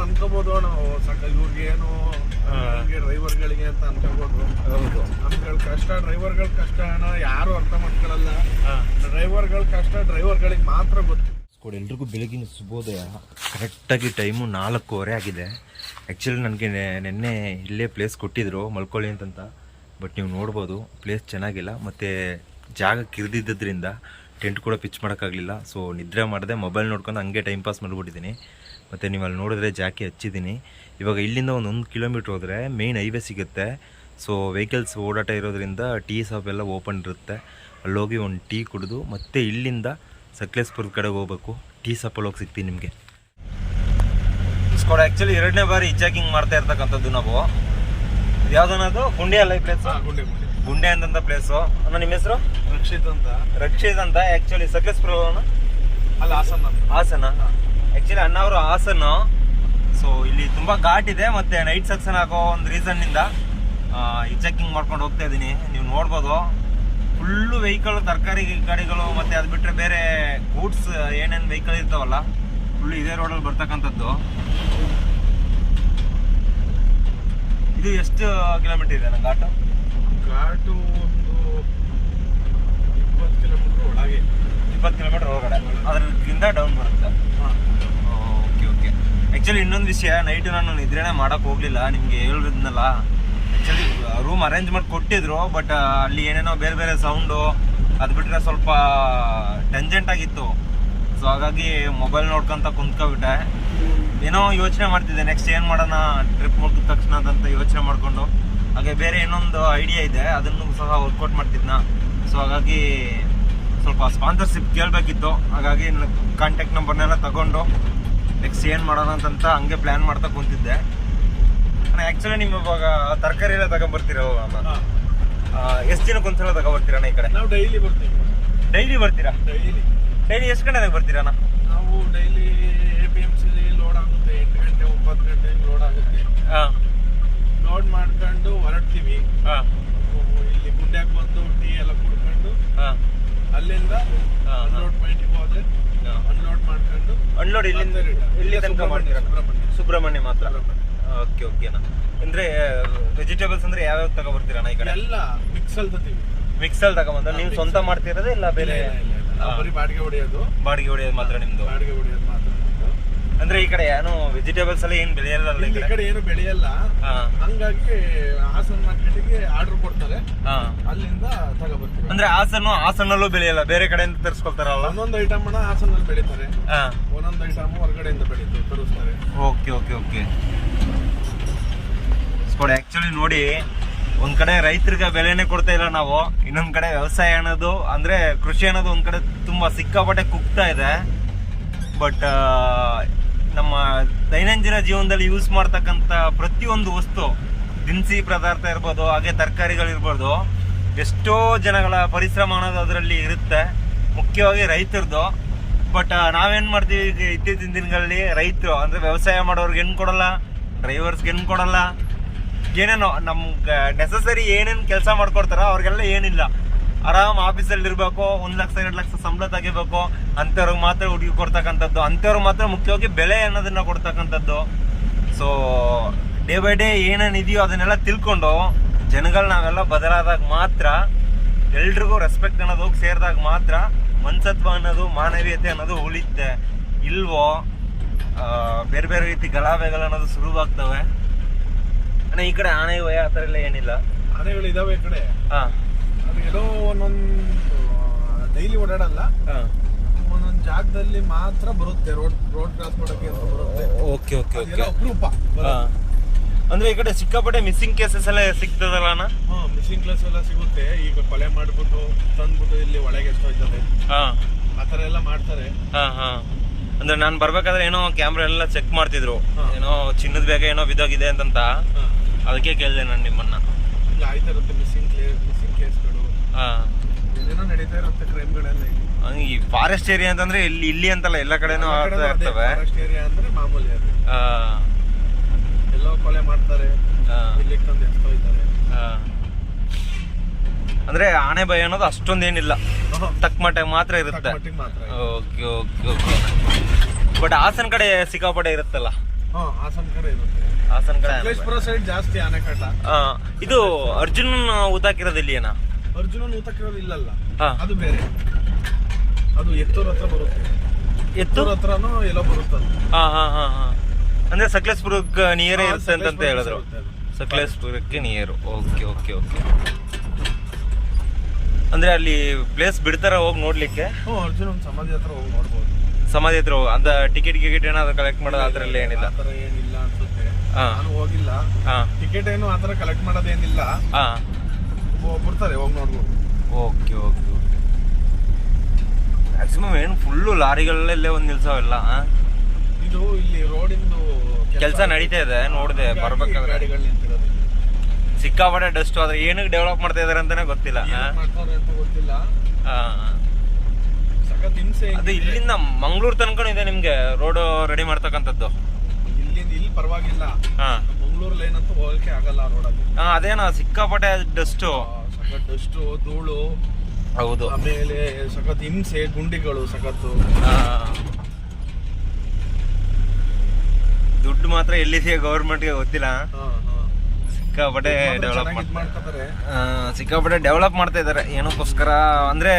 ಅನ್ಕೋಬಹುದು ನಾವು ಇವ್ರಿಗೆ ಏನು ಡ್ರೈವರ್ಗಳಿಗೆ ಅಂತ ಅನ್ಕೋಬಹುದು. ಹೌದು, ನಮ್ಗಳ ಕಷ್ಟ ಡ್ರೈವರ್ಗಳ ಕಷ್ಟನ ಯಾರು ಅರ್ಥ ಮಾಡ್ಕೊಳ್ಳಲ್ಲ. ಡ್ರೈವರ್ಗಳ ಕಷ್ಟ ಡ್ರೈವರ್ಗಳಿಗೆ ಮಾತ್ರ ಗೊತ್ತು. ಎಲ್ರಿಗೂ ಬೆಳಗಿನ ಶುಭೋದಯ. ಕರೆಕ್ಟಾಗಿ ಟೈಮು 4:15 ಆಗಿದೆ. ಆ್ಯಕ್ಚುಲಿ ನನಗೆ ನಿನ್ನೆ ಇಲ್ಲೇ ಪ್ಲೇಸ್ ಕೊಟ್ಟಿದ್ರು ಮಲ್ಕೊಳ್ಳಿ ಅಂತಂತ. ಬಟ್ ನೀವು ನೋಡ್ಬೋದು ಪ್ಲೇಸ್ ಚೆನ್ನಾಗಿಲ್ಲ, ಮತ್ತು ಜಾಗ ಕಿರಿದಿದ್ದರಿಂದ ಟೆಂಟ್ ಕೂಡ ಪಿಚ್ ಮಾಡೋಕ್ಕಾಗಲಿಲ್ಲ. ಸೊ ನಿದ್ರೆ ಮಾಡಿದೆ, ಮೊಬೈಲ್ ನೋಡ್ಕೊಂಡು ಹಂಗೆ ಟೈಮ್ ಪಾಸ್ ಮಾಡಿಬಿಟ್ಟಿದ್ದೀನಿ. ಮತ್ತು ನೀವು ಅಲ್ಲಿ ನೋಡಿದ್ರೆ ಜಾಕಿ ಹಚ್ಚಿದ್ದೀನಿ. ಇವಾಗ ಇಲ್ಲಿಂದ ಒಂದು ಕಿಲೋಮೀಟ್ರ್ ಹೋದರೆ ಮೇಯ್ನ್ ಹೈವೇ ಸಿಗುತ್ತೆ. ಸೊ ವೆಹಿಕಲ್ಸ್ ಓಡಾಟ ಇರೋದ್ರಿಂದ ಟೀ ಶಾಪ್ ಎಲ್ಲ ಓಪನ್ ಇರುತ್ತೆ. ಅಲ್ಲೋಗಿ ಒಂದು ಟೀ ಕುಡಿದು ಮತ್ತೆ ಇಲ್ಲಿಂದ ಸಕಲೇಶ್ಪುರದ ಕಡೆಗೆ ಹೋಗ್ಬೇಕು. ಟೀ ಶಾಪಲ್ಲಿ ಹೋಗಿ ಸಿಗ್ತೀನಿ ನಿಮಗೆ. ಇಸ್ಕೊಡ ಆ್ಯಕ್ಚುಲಿ 2ನೇ ಬಾರಿ ಹಿಚ್ಚಾಕಿಂಗ್ ಮಾಡ್ತಾ ಇರ್ತಕ್ಕಂಥದ್ದು ನಾವು. ಯಾವ್ದನ್ನದು ಗುಂಡೆ ಅಲ್ಲ ಈ ಪ್ಲೇಸು? ಗುಂಡೆ ಅಂತಂತ ಪ್ಲೇಸು. ಅಣ್ಣ ನಿಮ್ಮ ಹೆಸರು? ರಕ್ಷಿತ್ ಅಂತ. ಆ್ಯಕ್ಚುಲಿ ಸಕಲೇಶ್ಪುರ ಅಲ್ಲ, ಹಾಸನ. ಆ್ಯಕ್ಚುಲಿ ಅಣ್ಣವರು ಹಾಸನ. ಸೊ ಇಲ್ಲಿ ತುಂಬ ಘಾಟ್ ಇದೆ, ಮತ್ತು ನೈಟ್ ಸೆಕ್ಷನ್ ಆಗೋ ಒಂದು ರೀಸನ್ನಿಂದ ಹಿಚ್ಚಾಕಿಂಗ್ ಮಾಡ್ಕೊಂಡು ಹೋಗ್ತಾ ಇದ್ದೀನಿ. ನೀವು ನೋಡ್ಬೋದು ಫುಲ್ಲು ವೆಹಿಕಲ್, ತರಕಾರಿ ಗಾಡಿಗಳು, ಮತ್ತು ಅದು ಬಿಟ್ಟರೆ ಬೇರೆ ಗೂಡ್ಸ್ ಏನೇನು ವೆಹಿಕಲ್ ಇರ್ತಾವಲ್ಲ ಫುಲ್ಲು ಇದೇ ರೋಡಲ್ಲಿ ಬರ್ತಕ್ಕಂಥದ್ದು. ಇದು ಎಷ್ಟು ಕಿಲೋಮೀಟರ್ ಇದೆ ನನ್ನ ಘಾಟು? ಘಾಟು ಒಂದು 20 ಕಿಲೋಮೀಟರ್ ಒಳಗೆ. 20 ಕಿಲೋಮೀಟರ್ ಒಳಗಡೆ, ಅದರಿಂದ ಡೌನ್ ಬರುತ್ತೆ. Okay okay. ಆ್ಯಕ್ಚುಲಿ ಇನ್ನೊಂದು ವಿಷಯ, ನೈಟು ನಾನು ನಿದ್ರೆನೇ ಮಾಡೋಕ್ಕೆ ಹೋಗಲಿಲ್ಲ. ನಿಮಗೆ ಹೇಳಿದ್ನಲ್ಲ, ಆ್ಯಕ್ಚುಲಿ ರೂಮ್ ಅರೇಂಜ್ ಮಾಡಿ ಕೊಟ್ಟಿದ್ರು. ಬಟ್ ಅಲ್ಲಿ ಏನೇನೋ ಬೇರೆ ಬೇರೆ ಸೌಂಡು, ಅದು ಬಿಟ್ಟರೆ ಸ್ವಲ್ಪ ಟೆನ್ಜೆಂಟ್ ಆಗಿತ್ತು. ಸೊ ಹಾಗಾಗಿ ಮೊಬೈಲ್ ನೋಡ್ಕೊಂತ ಕುಂತ್ಕೊಬಿಟ್ಟೆ. ಏನೋ ಯೋಚನೆ ಮಾಡ್ತಿದ್ದೆ, ನೆಕ್ಸ್ಟ್ ಏನು ಮಾಡೋಣ ಟ್ರಿಪ್ ಮುಗಿದ ತಕ್ಷಣ ಅಂತ ಯೋಚನೆ ಮಾಡಿಕೊಂಡು. ಹಾಗೆ ಬೇರೆ ಇನ್ನೊಂದು ಐಡಿಯಾ ಇದೆ, ಅದನ್ನು ಸಹ ವರ್ಕೌಟ್ ಮಾಡ್ತಿದ್ನ. ಸೊ ಹಾಗಾಗಿ ಸ್ವಲ್ಪ ಸ್ಪಾನ್ಸರ್ಶಿಪ್ ಕೇಳಬೇಕಿತ್ತು. ಹಾಗಾಗಿ ಕಾಂಟ್ಯಾಕ್ಟ್ ನಂಬರ್ನೆಲ್ಲ ತಗೊಂಡು ನೆಕ್ಸ್ಟ್ ಏನು ಮಾಡೋಣ ಅಂತ ಹಂಗೆ ಪ್ಲ್ಯಾನ್ ಮಾಡ್ತಾ ಕುಂತಿದ್ದೆ. ಆ್ಯಕ್ಚುಲಿ ನಿಮ್ಮ ಇವಾಗ ತರಕಾರಿ ಎಲ್ಲ ತಗೊಂಡ್ಬರ್ತೀರ? ಎಷ್ಟು ದಿನಕ್ಕೊಂದ್ಸಲ ತಗೊಂಡ್ಬರ್ತೀರಣ್ಣ ಈ ಕಡೆ? ನಾವು ಡೈಲಿ ಬರ್ತೀವಿ. ಡೈಲಿ ಬರ್ತೀರಾ? ಡೈಲಿ ಎಷ್ಟು ಗಂಟೆಗೆ ಬರ್ತೀರಣ್ಣ? ನಾವು ಡೈಲಿ APMC ಲೋಡ್ ಆಗುತ್ತೆ, 8 ಗಂಟೆ 9 ಗಂಟೆಗೆ ಲೋಡ್ ಆಗುತ್ತೆ. ಲೋಡ್ ಮಾಡ್ಕೊಂಡು ಹೊರಡ್ತೀವಿ. ಇಲ್ಲಿ ಗುಂಡ್ಯಾಗ ಬಂದು ಟೀ ಎಲ್ಲ ಕುಡ್ಕೊಂಡು ಅಲ್ಲಿಂದ ಅನ್ಲೋಡ್ ಪಾಯಿಂಟಿಗೆ ಹೋದ್ರೆ ಅನ್ಲೋಡ್ ಮಾಡ್ಕೊಂಡು ಅನ್ಲೋಡ್ ಇಲ್ಲಿ ತನಕ ಮಾಡ್ತೀರಾ? ಸುಬ್ರಹ್ಮಣ್ಯ ಮಾತ್ರ? ಓಕೆ ಓಕೆನಾ. ಅಂದ್ರೆ ವೆಜಿಟೇಬಲ್ಸ್ ಅಂದ್ರೆ ಯಾವ್ಯಾವ ತಗೊಬರ್ತೀರಣ್ಣ ಈ ಕಡೆ? ಎಲ್ಲ ಮಿಕ್ಸಲ್ ತರ್ತೀವಿ. ಮಿಕ್ಸಲ್ ತಗೊಂಬಂದ್ರೆ ನೀವು ಸ್ವಂತ ಮಾಡ್ತಿರೋದೇ ಇಲ್ಲ ಬೇರೆ? ಬರೀ ಬಾಡಿಗೆ ಹೊಡೆಯೋದು. ಬಾಡಿಗೆ ಹೊಡೆಯೋದು ಮಾತ್ರ ನಿಮ್ದು? ಬಾಡಿಗೆ ಹೊಡೆಯೋದು ಮಾತ್ರ. ಅಂದ್ರೆ ಈ ಕಡೆ ಏನು ವೆಜಿಟೇಬಲ್ಸ್ ಎಲ್ಲ ಏನು ಬೆಳೆಯಲ್ಲ? ಈ ಕಡೆ ಏನು ಬೆಳೆಯಲ್ಲ. ಹಂಗಾಗಿ ಹಾಸನ ಮಾರ್ಕೆಟಿಗೆ ಆರ್ಡರ್ ಕೊಡ್ತಾರೆ, ಅಲ್ಲಿಂದ ತಗೊಬರ್ತೀವಿ. ಅಂದ್ರೆ ಹಾಸನಲ್ಲೂ ಬೆಳೆಯಲ್ಲ, ಬೇರೆ ಕಡೆಯಿಂದ ತರಿಸ್ಕೊಳ್ತಾರಲ್ಲ? ಒಂದೊಂದು ಐಟಮ್ ಹಾಸನಲ್ಲಿ ಬೆಳೀತಾರೆ, ಒಂದೊಂದು ಐಟಮ್ ಹೊರಗಡೆಯಿಂದ ತರಿಸ್ತಾರೆ. Okay okay okay. ಆಕ್ಚುಲಿ ನೋಡಿ, ಒಂದ್ ಕಡೆ ರೈತರಿಗೆ ಬೆಲೆನೇ ಕೊಡ್ತಾ ಇಲ್ಲ ನಾವು, ಇನ್ನೊಂದ್ ಕಡೆ ವ್ಯವಸಾಯ ಅನ್ನೋದು ಅಂದ್ರೆ ಕೃಷಿ ಅನ್ನೋದು ಒಂದ್ ಕಡೆ ತುಂಬಾ ಸಿಕ್ಕಾಪಟ್ಟೆ ಕುಗ್ತಾ ಇದೆ. ಬಟ್ ನಮ್ಮ ದೈನಂದಿನ ಜೀವನದಲ್ಲಿ ಯೂಸ್ ಮಾಡ್ತಕ್ಕಂಥ ಪ್ರತಿಯೊಂದು ವಸ್ತು, ದಿನಸಿ ಪದಾರ್ಥ ಇರ್ಬೋದು, ಹಾಗೆ ತರಕಾರಿಗಳಿರ್ಬೋದು, ಎಷ್ಟೋ ಜನಗಳ ಪರಿಶ್ರಮ ಅನ್ನೋದು ಅದರಲ್ಲಿ ಇರುತ್ತೆ, ಮುಖ್ಯವಾಗಿ ರೈತರದು. ಬಟ್ ನಾವೇನು ಮಾಡ್ತೀವಿ ಈಗ ಇತ್ತೀಚಿನ ದಿನಗಳಲ್ಲಿ, ರೈತರು ಅಂದರೆ ವ್ಯವಸಾಯ ಮಾಡೋರ್ಗೆ ಹೆಣ್ಣು ಕೊಡಲ್ಲ, ಡ್ರೈವರ್ಸ್ಗೆ ಹೆಣ್ಣು ಕೊಡಲ್ಲ, ಏನೇನೋ ನಮ್ಗೆ ನೆಸಸರಿ ಏನೇನು ಕೆಲಸ ಮಾಡ್ಕೊಡ್ತಾರೋ ಅವ್ರಿಗೆಲ್ಲ ಏನಿಲ್ಲ. ಆರಾಮ್ ಆಫೀಸಲ್ಲಿ ಇರಬೇಕು, 1 ಲಕ್ಷ 2 ಲಕ್ಷ ಸಂಬಳ ತೆಗಿಬೇಕು, ಅಂಥವ್ರಿಗೆ ಮಾತ್ರ ಹುಡುಗಿ ಕೊಡ್ತಕ್ಕಂಥದ್ದು, ಅಂಥವ್ರಿಗೆ ಮಾತ್ರ ಮುಖ್ಯವಾಗಿ ಬೆಲೆ ಅನ್ನೋದನ್ನ ಕೊಡ್ತಕ್ಕಂಥದ್ದು. ಸೊ ಡೇ ಬೈ ಡೇ ಏನೇನಿದೆಯೋ ಅದನ್ನೆಲ್ಲ ತಿಳ್ಕೊಂಡು ಜನಗಳು ನಾವೆಲ್ಲ ಬದಲಾದಾಗ ಮಾತ್ರ, ಎಲ್ರಿಗೂ ರೆಸ್ಪೆಕ್ಟ್ ಅನ್ನೋದು ಹೋಗಿ ಸೇರಿದಾಗ ಮಾತ್ರ ಮನ್ಸತ್ವ ಅನ್ನೋದು, ಮಾನವೀಯತೆ ಅನ್ನೋದು ಉಳಿಯುತ್ತೆ. ಇಲ್ವೋ ಬೇರೆ ಬೇರೆ ರೀತಿ ಗಲಾಭೆಗಳು ಅನ್ನೋದು ಶುರುವಾಗ್ತವೆ. ಈ ಕಡೆ ಆನೆ ವಯ ಆ ಥರ ಎಲ್ಲ ಏನಿಲ್ಲ? ಆನೆಗಳು ಇದಾವೆ ಈ ಕಡೆ. ಅದೆಲ್ಲೋ ಒಂದೊಂದು ಡೈಲಿ ಓಡಾಡಲ್ಲ, ಒಂದೊಂದು ಜಾಗದಲ್ಲಿ ಮಾತ್ರ ಬರುತ್ತೆ, ರೋಡ್ ಕ್ರಾಸ್ ಮಾಡೋಕೆ ಅಂತ ಬರುತ್ತೆ. Okay okay okay. ಅಪರೂಪ. ಅಂದ್ರೆ ಈ ಕಡೆ ಸಿಕ್ಕಾಪಟ್ಟೆ ಮಿಸ್ಸಿಂಗ್ ಕೇಸಸ್ ಎಲ್ಲ ಸಿಗ್ತದಲ್ಲ ಅಣ್ಣ? ಮಿಸ್ಸಿಂಗ್ ಕೇಸ್ ಎಲ್ಲ ಸಿಗುತ್ತೆ. ಈಗ ಕೊಲೆ ಮಾಡ್ಬಿಟ್ಟು ತಂದ್ಬಿಟ್ಟು ಇಲ್ಲಿ ಒಳಗೆ ಎಷ್ಟೋಯ್ತದೆ, ಆ ಥರ ಎಲ್ಲ ಮಾಡ್ತಾರೆ. ಅಂದ್ರೆ ನಾನು ಬರ್ಬೇಕಾದ್ರೆ ಏನೋ ಕ್ಯಾಮ್ರಾ ಎಲ್ಲ ಚೆಕ್ ಮಾಡ್ತಿದ್ರು, ಏನೋ ಚಿನ್ನದ ಬೇಗ ಏನೋ ಬಿದ್ದೋಗಿದೆ ಅಂತಂತ. ಅದಕ್ಕೆ ಕೇಳಿದೆ ನಾನು ನಿಮ್ಮನ್ನ. ಇಲ್ಲ ಆಯ್ತಾ ಇರುತ್ತೆ ಮಿಸ್ಸಿಂಗ್ ಕೇಸ್ಗಳು, ಏನೇನೋ ನಡೀತಾ ಇರುತ್ತೆ ಕ್ರೈಮ್ಗಳೆಲ್ಲ. ಈ ಫಾರೆಸ್ಟ್ ಏರಿಯಾ ಅಂತಂದ್ರೆ ಇಲ್ಲಿ ಅಂತಲ್ಲ, ಎಲ್ಲ ಕಡೆನೂ ಆಗ್ತಾ ಇರ್ತವೆ. ಫಾರೆಸ್ಟ್ ಏರಿಯಾ ಅಂದ್ರೆ ಮಾಮೂಲಿ ಅದು. ಎಲ್ಲೋ ಕೊಲೆ ಮಾಡ್ತಾರೆ, ಇಲ್ಲಿಗೆ ತಂದು ಎಷ್ಟೋಯ್ತಾರೆ. ಅಂದ್ರೆ ಆನೆ ಭಯ ಅನ್ನೋದು ಅಷ್ಟೊಂದೇನಿಲ್ಲ, ತಕ್ಕ ಮಟ್ಟಿಗೆ ಮಾತ್ರ ಇರುತ್ತೆ. ಮಾತ್ರ. Okay okay okay. But Hassan ಕಡೆ ಸಿಕ್ಕಾಪಟ್ಟೆ ಇರುತ್ತಲ್ಲ? ಹಾಸನ ಕಡೆ ಇರುತ್ತೆ. ಹಾಸನ ಕಡೆ ಸಕಲೇಶ್ಪುರ ಸೈಡ್ ಜಾಸ್ತಿ ಆನೆಕಟ್ಟ. ಇದು ಅರ್ಜುನ್ ಊತಾಕಿರೋದು ಇಲ್ಲಿ ಏನಾ? ಅರ್ಜುನನ್ ಊತಕ್ಕಿರೋದು ಇಲ್ಲಲ್ಲ, ಹಾ. ಅದು ಬೇರೆ. ಅದು ಎತ್ತೂರ್ ಹತ್ರ ಬರುತ್ತೆ. ಎತ್ತೂರ್ ಹತ್ರನೂ ಎಲ್ಲೋ ಬರುತ್ತೆ. ಅಂದ್ರೆ ಸಕಲೇಶ್ಪುರಕ್ಕೆ ನಿಯರ್ ಇರುತ್ತೆ ಅಂತ ಹೇಳಿದ್ರು. ಸಕಲೇಶ್ಪುರಕ್ಕೆ ನಿಯರ್. Okay okay okay. ಅಂದ್ರೆ ಅಲ್ಲಿ ಪ್ಲೇಸ್ ಬಿಡ್ತಾರ ಹೋಗಿ ನೋಡ್ಲಿಕ್ಕೆ? ಅರ್ಜುನನ್ ಸಮಾಧಿ ಹತ್ರ ಹೋಗಿ ನೋಡ್ಬೋದು. ಸಮಾಧಿ ಹತ್ರ ಅಂತ ಟಿಕೆಟ್ ಏನಾದ್ರು ಕಲೆಕ್ಟ್ ಮಾಡೋದು ಅದ್ರಲ್ಲಿ ಏನಿಲ್ಲ? ಆತರ ಏನಿಲ್ಲ ಅನ್ಸುತ್ತೆ, ನಾನು ಹೋಗಿಲ್ಲ. ಟಿಕೆಟ್ ಏನು ಆತರ ಕಲೆಕ್ಟ್ ಮಾಡೋದೇನಿಲ್ಲ, ಬಿಡ್ತಾರೆ ಹೋಗಿ ನೋಡ್ಬೋದು. Okay okay okay. ಮ್ಯಾಕ್ಸಿಮಮ್ ಏನು ಫುಲ್ಲು ಲಾರಿಗಳಲ್ಲೇ ಒಂದು ನಿಲ್ಸವೆಲ್ಲ. ಇದು ಇಲ್ಲಿ ರೋಡಿಂದು ಕೆಲಸ ನಡೀತಾ ಇದೆ, ನೋಡಿದೆ ಬರ್ಬೇಕಾದ್ರೆ. ಗಾಡಿಗಳು ನಿಂತಿರೋದು ಸಿಕ್ಕಾಪಟ್ಟೆ ಡಸ್ಟ್. ಆದ್ರೆ ಏನಕ್ಕೆ ಡೆವಲಪ್ ಮಾಡ್ತಾ ಇದಾರೆ ಅಂತಾನೆ ಗೊತ್ತಿಲ್ಲ. ಮಾಡ್ತಾರೆ ಅಂತ ಗೊತ್ತಿಲ್ಲ. ಸಖತ್ ಹಿಂಸೆ. ಅದು ಇಲ್ಲಿಂದ ಮಂಗಳೂರು ತನಕ ಇದೆ ನಿಮ್ಗೆ ರೋಡ್ ರೆಡಿ ಮಾಡ್ತಕ್ಕಂಥದ್ದು. ಇಲ್ಲಿ ಪರವಾಗಿಲ್ಲ, ಮಂಗಳೂರಲ್ಲಿ ಏನಂತೂ ಹೋಗಕ್ಕೆ ಆಗಲ್ಲ ರೋಡಲ್ಲಿ. ಅದೇನೋ ಸಿಕ್ಕಾಪಟ್ಟೆ ಡಸ್ಟು, ಸಖತ್ ಡಸ್ಟು, ಧೂಳು. ಹೌದು. ಆಮೇಲೆ ಸಖತ್ ಹಿಂಸೆ, ಗುಂಡಿಗಳು ಸಖತ್ತು. ದುಡ್ಡು ಮಾತ್ರ ಎಲ್ಲಿದೆಯಾ ಗೌರ್ಮೆಂಟ್ಗೆ ಗೊತ್ತಿಲ್ಲ. ಸಿಕ್ಕಾಪಟ್ಟೆ ಡೆವಲಪ್ ಮಾಡ್ತಾರೆ, ಸಿಕ್ಕಾಪಟ್ಟೆ ಡೆವಲಪ್ ಮಾಡ್ತಾ ಇದಾರೆ. ಏನಕ್ಕೋಸ್ಕರ ಅಂದ್ರೆ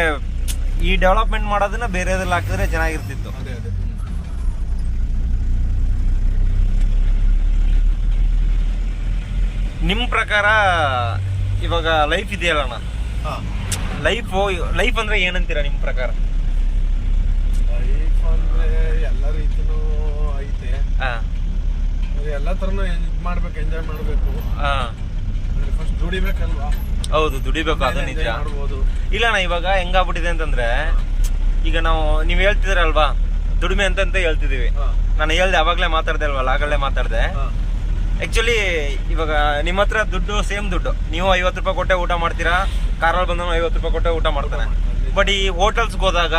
ಈ ಡೆವಲಪ್ಮೆಂಟ್ ಮಾಡೋದನ್ನ ಬೇರೆದ್ರಲ್ಲಿ ಹಾಕಿದ್ರೆ ಚೆನ್ನಾಗಿರ್ತಿತ್ತು. ನಿಮ್ ಪ್ರಕಾರ ಇವಾಗ ಲೈಫ್ ಇದೆಯಲ್ಲ ಅಣ್ಣ, ಲೈಫ್ ಅಂದ್ರೆ ಏನಂತೀರಾ ನಿಮ್ ಪ್ರಕಾರ? ಲೈಫ್ ಅಂದ್ರೆ ಎಲ್ಲ ರೀತಿನೂ ಐತೆ. ಎಲ್ಲ ತರನು ಮಾಡ್ಬೇಕು, ಎಂಜಾಯ್ ಮಾಡ್ಬೇಕು. ಫಸ್ಟ್ ದುಡಿಬೇಕಲ್ವಾ? ಹೌದು, ದುಡಿಬೇಕು, ಅದು ನಿಜ. ಇಲ್ಲ ಅಣ್ಣ, ಇವಾಗ ಹೆಂಗಾಗ್ಬಿಟ್ಟಿದೆ ಅಂತಂದ್ರೆ, ಈಗ ನೀವ್ ಹೇಳ್ತಿದ್ರಲ್ವಾ ದುಡಿಮೆ ಅಂತ ಹೇಳ್ತಿದೀವಿ. ನಾನು ಹೇಳ್ದೆ, ಅವಾಗ್ಲೇ ಮಾತಾಡ್ದೆ ಅಲ್ವಲ್ಲ, ಆಗಲೇ ಮಾತಾಡ್ದೆ. ಆಕ್ಚುಲಿ ಇವಾಗ ನಿಮ್ಮ ಹತ್ರ ದುಡ್ಡು ಸೇಮ್ ದುಡ್ಡು, ನೀವು 50 ರೂಪಾಯಿ ಕೊಟ್ಟೆ ಊಟ ಮಾಡ್ತೀರಾ, ಕಾರಲ್ಲಿ ಬಂದವನು 50 ರೂಪಾಯಿ ಕೊಟ್ಟೆ ಊಟ ಮಾಡ್ತಾನೆ. ಬಟ್ ಈ ಹೋಟೆಲ್ಸ್ಗೆ ಹೋದಾಗ,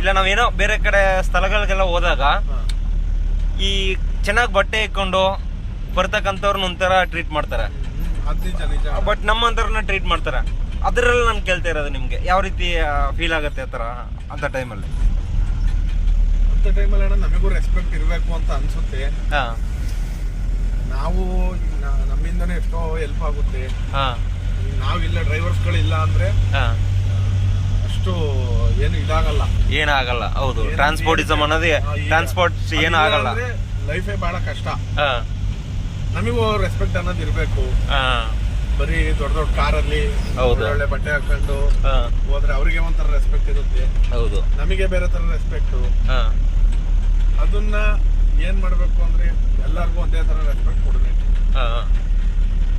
ಇಲ್ಲ ನಾವೇನೋ ಬೇರೆ ಕಡೆ ಸ್ಥಳಗಳಿಗೆಲ್ಲ ಹೋದಾಗ, ಈ ಚೆನ್ನಾಗಿ ಬಟ್ಟೆ ಇಟ್ಕೊಂಡು ಬರ್ತಕ್ಕಂಥವ್ರನ್ನ ಒಂಥರ ಟ್ರೀಟ್ ಮಾಡ್ತಾರೆ, ಬಟ್ ನಮ್ಮಂಥವ್ರನ್ನ ಟ್ರೀಟ್ ಮಾಡ್ತಾರೆ. ಅದರಲ್ಲಿ ನಾನು ಕೇಳ್ತಾ ಇರೋದು, ನಿಮ್ಗೆ ಯಾವ ರೀತಿ ಫೀಲ್ ಆಗುತ್ತೆ ಆ ಥರ ಅಂತ ಟೈಮಲ್ಲಿ? ಅಣ್ಣ, ನಮಗೂ ರೆಸ್ಪೆಕ್ಟ್ ಇರಬೇಕು ಅಂತ ಅನ್ಸುತ್ತೆ. ನಾವು ನಮ್ಮಿಂದನೇ ಎಷ್ಟೋ ಹೆಲ್ಪ್ ಆಗುತ್ತೆ. ನಾವಿಲ್ಲ, ಡ್ರೈವರ್ಸ್ಗಳಿಲ್ಲ ಅಂದ್ರೆ ಅಷ್ಟು ಏನು ಇದಾಗಲ್ಲ, ಏನಾಗಲ್ಲ. ಹೌದು, ಟ್ರಾನ್ಸ್ಪೋರ್ಟಿಸಮ್ ಅನ್ನೋದೇ, ಟ್ರಾನ್ಸ್ಪೋರ್ಟ್ ಏನು ಆಗಲ್ಲ. ಲೈಫೇ ಬಹಳ ಕಷ್ಟ. ನಮಗೂ ರೆಸ್ಪೆಕ್ಟ್ ಅನ್ನೋದು ಇರ್ಬೇಕು. ಬರೀ ದೊಡ್ಡ ದೊಡ್ಡ ಕಾರಲ್ಲಿ ಒಳ್ಳೆ ಬಟ್ಟೆ ಹಾಕೊಂಡು ಹೋದ್ರೆ ಅವ್ರಿಗೆ ಒಂಥರ ರೆಸ್ಪೆಕ್ಟ್ ಇರುತ್ತೆ. ಹೌದು, ನಮಗೆ ಬೇರೆ ತರ ರೆಸ್ಪೆಕ್ಟ್. ಅದನ್ನ ಏನ್ ಮಾಡ್ಬೇಕು ಅಂದ್ರೆ ಎಲ್ಲರಿಗೂ ಒಂದೇ ತರ ರೆಸ್ಪೆಕ್ಟ್ ಕೊಡ್ಬೇಕು.